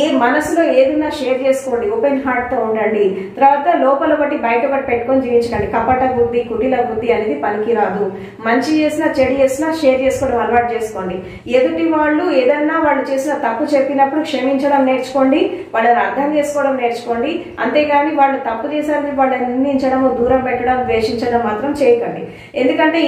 ఏ మనసులో ఏదున్నా షేర్ చేసుకోండి, ఓపెన్ హార్ట్ తో ఉండండి. తర్వాత లోపల ఒకటి బయట ఒకటి పెట్టుకొని జీవించకండి. కపట బుద్ధి, కుటిల బుద్ధి అనేది పనికిరాదు. మంచి చేసినా చెడు చేసినా షేర్ చేసుకోవడం అలవాటు చేసుకోండి. ఎదుటి వాళ్ళు ఏదన్నా వాళ్ళు చేసిన తప్పు చెప్పినప్పుడు క్షమించడం నేర్చుకోండి, వాళ్ళని అర్థం చేసుకోవడం నేర్చుకోండి. అంతేగాని వాళ్ళు తప్పు చేశారని వాళ్ళని నిందించడము, దూరం పెట్టడం, ద్వేషించడం మాత్రం చేయకండి. ఎందుకంటే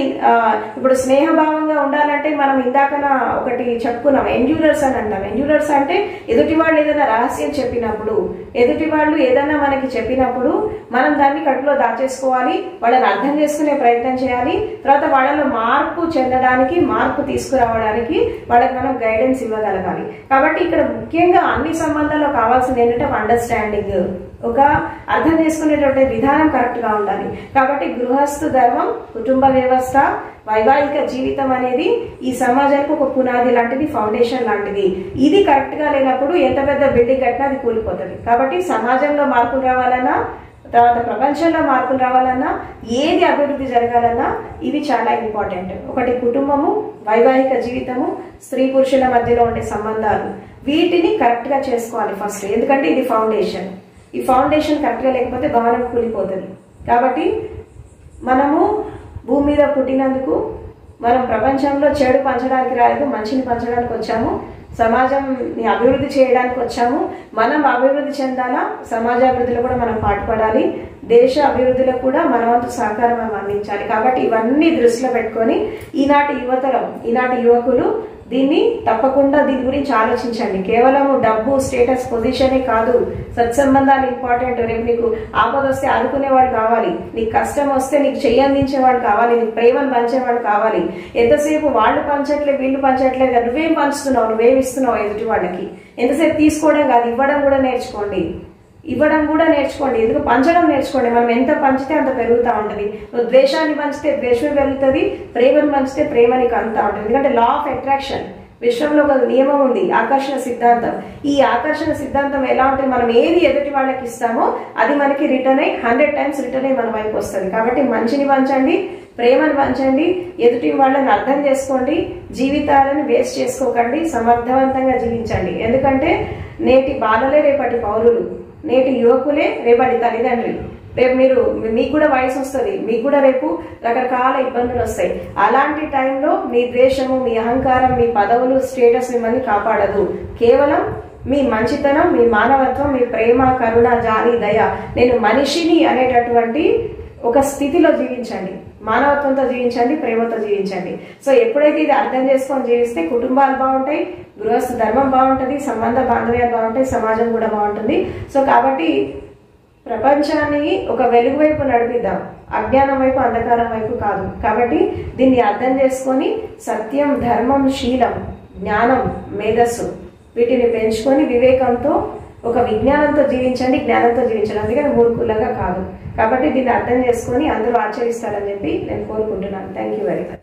ఇప్పుడు స్నేహభావంగా ఉండాలంటే మనం ఇందాకన ఒకటి చెప్పుకున్నాం, ఎండ్యూరర్స్ అని అంటాం. ఎండ్యూరర్స్ అంటే ఎదుటి వాళ్ళు ఏదైనా రహస్యం చెప్పినప్పుడు, ఎదుటి వాళ్ళు ఏదైనా మనకి చెప్పినప్పుడు మనం దాన్ని కడుపులో దాచేసుకోవాలి, వాళ్ళని అర్థం చేసుకునే ప్రయత్నం చేయాలి. తర్వాత వాళ్ళలో మార్పు చెందడానికి, మార్పు తీసుకురావడానికి వాళ్ళకి మనం గైడెన్స్ ఇవ్వగలగాలి. కాబట్టి ఇక్కడ ముఖ్యంగా అన్ని సంబంధాల్లో కావాల్సింది ఏంటంటే ఒక అండర్స్టాండింగ్, ఒక అర్థం చేసుకునేటువంటి విధానం కరెక్ట్ గా ఉండాలి. కాబట్టి గృహస్థు ధర్మం, కుటుంబ వ్యవస్థ, వైవాహిక జీవితం అనేది ఈ సమాజానికి ఒక పునాది లాంటిది, ఫౌండేషన్ లాంటిది. ఇది కరెక్ట్ గా లేనప్పుడు ఎంత పెద్ద బిల్డింగ్ కట్టినా అది కూలిపోతుంది. కాబట్టి సమాజంలో మార్పులు రావాలన్నా, తర్వాత ప్రపంచంలో మార్పులు రావాలన్నా, ఏది అభివృద్ధి జరగాలన్నా ఇవి చాలా ఇంపార్టెంట్. ఒకటి కుటుంబము, వైవాహిక జీవితము, స్త్రీ పురుషుల మధ్యలో ఉండే సంబంధాలు, వీటిని కరెక్ట్ గా చేసుకోవాలి ఫస్ట్. ఎందుకంటే ఇది ఫౌండేషన్. ఈ ఫౌండేషన్ కరెక్ట్ గా లేకపోతే భవనం కూలిపోతుంది. కాబట్టి మనము భూమి మీద పుట్టినందుకు మనం ప్రపంచంలో చెడు పంచడానికి రాలేదు, మంచిని పంచడానికి వచ్చాము. సమాజంని అభివృద్ధి చేయడానికి వచ్చాము. మనం అభివృద్ధి చెందాలా, సమాజాభివృద్ధిలో కూడా మనం పాటుపడాలి, దేశ అభివృద్ధిలో కూడా మన వంతు సహకారం మనం అందించాలి. కాబట్టి ఇవన్నీ దృష్టిలో పెట్టుకొని ఈనాటి యువతరం, ఈనాటి యువకులు దీన్ని తప్పకుండా దీని గురించి ఆలోచించండి. కేవలం డబ్బు, స్టేటస్, పొజిషనే కాదు, సత్సంబంధాలు ఇంపార్టెంట్. రేపు నీకు ఆపద వస్తే ఆదుకునేవాడు కావాలి, నీకు కష్టం వస్తే నీకు చెయ్యందించేవాడు కావాలి, నీకు ప్రేమను పంచేవాడు కావాలి. ఎంతసేపు వాళ్ళు పంచట్లేదు, వీళ్ళు పంచట్లేదు, నువ్వేం పంచుతున్నావు, నువ్వేం ఇస్తున్నావు ఎదుటి వాళ్ళకి. ఎంతసేపు తీసుకోవడం కాదు, ఇవ్వడం కూడా నేర్చుకోండి. ఎందుకు పంచడం నేర్చుకోండి. మనం ఎంత పంచితే అంత పెరుగుతూ ఉంటుంది. నువ్వు ద్వేషాన్ని పంచితే ద్వేషం పెరుగుతుంది, ప్రేమను పంచితే ప్రేమ నీకు అంతా ఉంటుంది. ఎందుకంటే లా ఆఫ్ అట్రాక్షన్, విశ్వంలో ఒక నియమం ఉంది, ఆకర్షణ సిద్ధాంతం. ఈ ఆకర్షణ సిద్ధాంతం ఎలా ఉంటుంది, మనం ఏది ఎదుటి వాళ్ళకి ఇస్తామో అది మనకి రిటర్న్ అయ్యి 100 times రిటర్న్ అయ్యి మన వైపు వస్తుంది. కాబట్టి మంచిని పంచండి, ప్రేమను పంచండి, ఎదుటి వాళ్ళని అర్థం చేసుకోండి, జీవితాలను వేస్ట్ చేసుకోకండి, సమర్థవంతంగా జీవించండి. ఎందుకంటే నేటి బాలలే రేపటి పౌరులు, నేటి యువకులే రేపటి తల్లిదండ్రులు. రేపు మీకు కూడా వయసు వస్తుంది, మీకు కూడా రేపు రకరకాల ఇబ్బందులు వస్తాయి. అలాంటి టైంలో మీ ద్వేషము, మీ అహంకారం, మీ పదవులు, స్టేటస్ మిమ్మల్ని కాపాడదు. కేవలం మీ మంచితనం, మీ మానవత్వం, మీ ప్రేమ, కరుణ, జాలి, దయ, నేను మనిషిని అనేటటువంటి ఒక స్థితిలో జీవించండి. మానవత్వంతో జీవించండి, ప్రేమతో జీవించండి. సో ఎప్పుడైతే ఇది అర్థం చేసుకొని జీవిస్తే కుటుంబాలు బాగుంటాయి, గృహస్థ ధర్మం బాగుంటుంది, సంబంధ బాంధవ్యాలు బాగుంటాయి, సమాజం కూడా బాగుంటుంది. సో కాబట్టి ప్రపంచాన్ని ఒక వెలుగు వైపు నడిపిద్దాం, అజ్ఞానం వైపు, అంధకారం వైపు కాదు. కాబట్టి దీన్ని అర్థం చేసుకొని సత్యం, ధర్మం, శీలం, జ్ఞానం, మేధస్సు వీటిని పెంచుకొని వివేకంతో ఒక విజ్ఞానంతో జీవించండి, జ్ఞానంతో జీవించండి. అందుకని మూర్ఖులుగా కాదు. కాబట్టి దీన్ని అర్థం చేసుకొని అందరూ ఆచరిస్తారని చెప్పి నేను కోరుకుంటున్నాను. Thank you very much.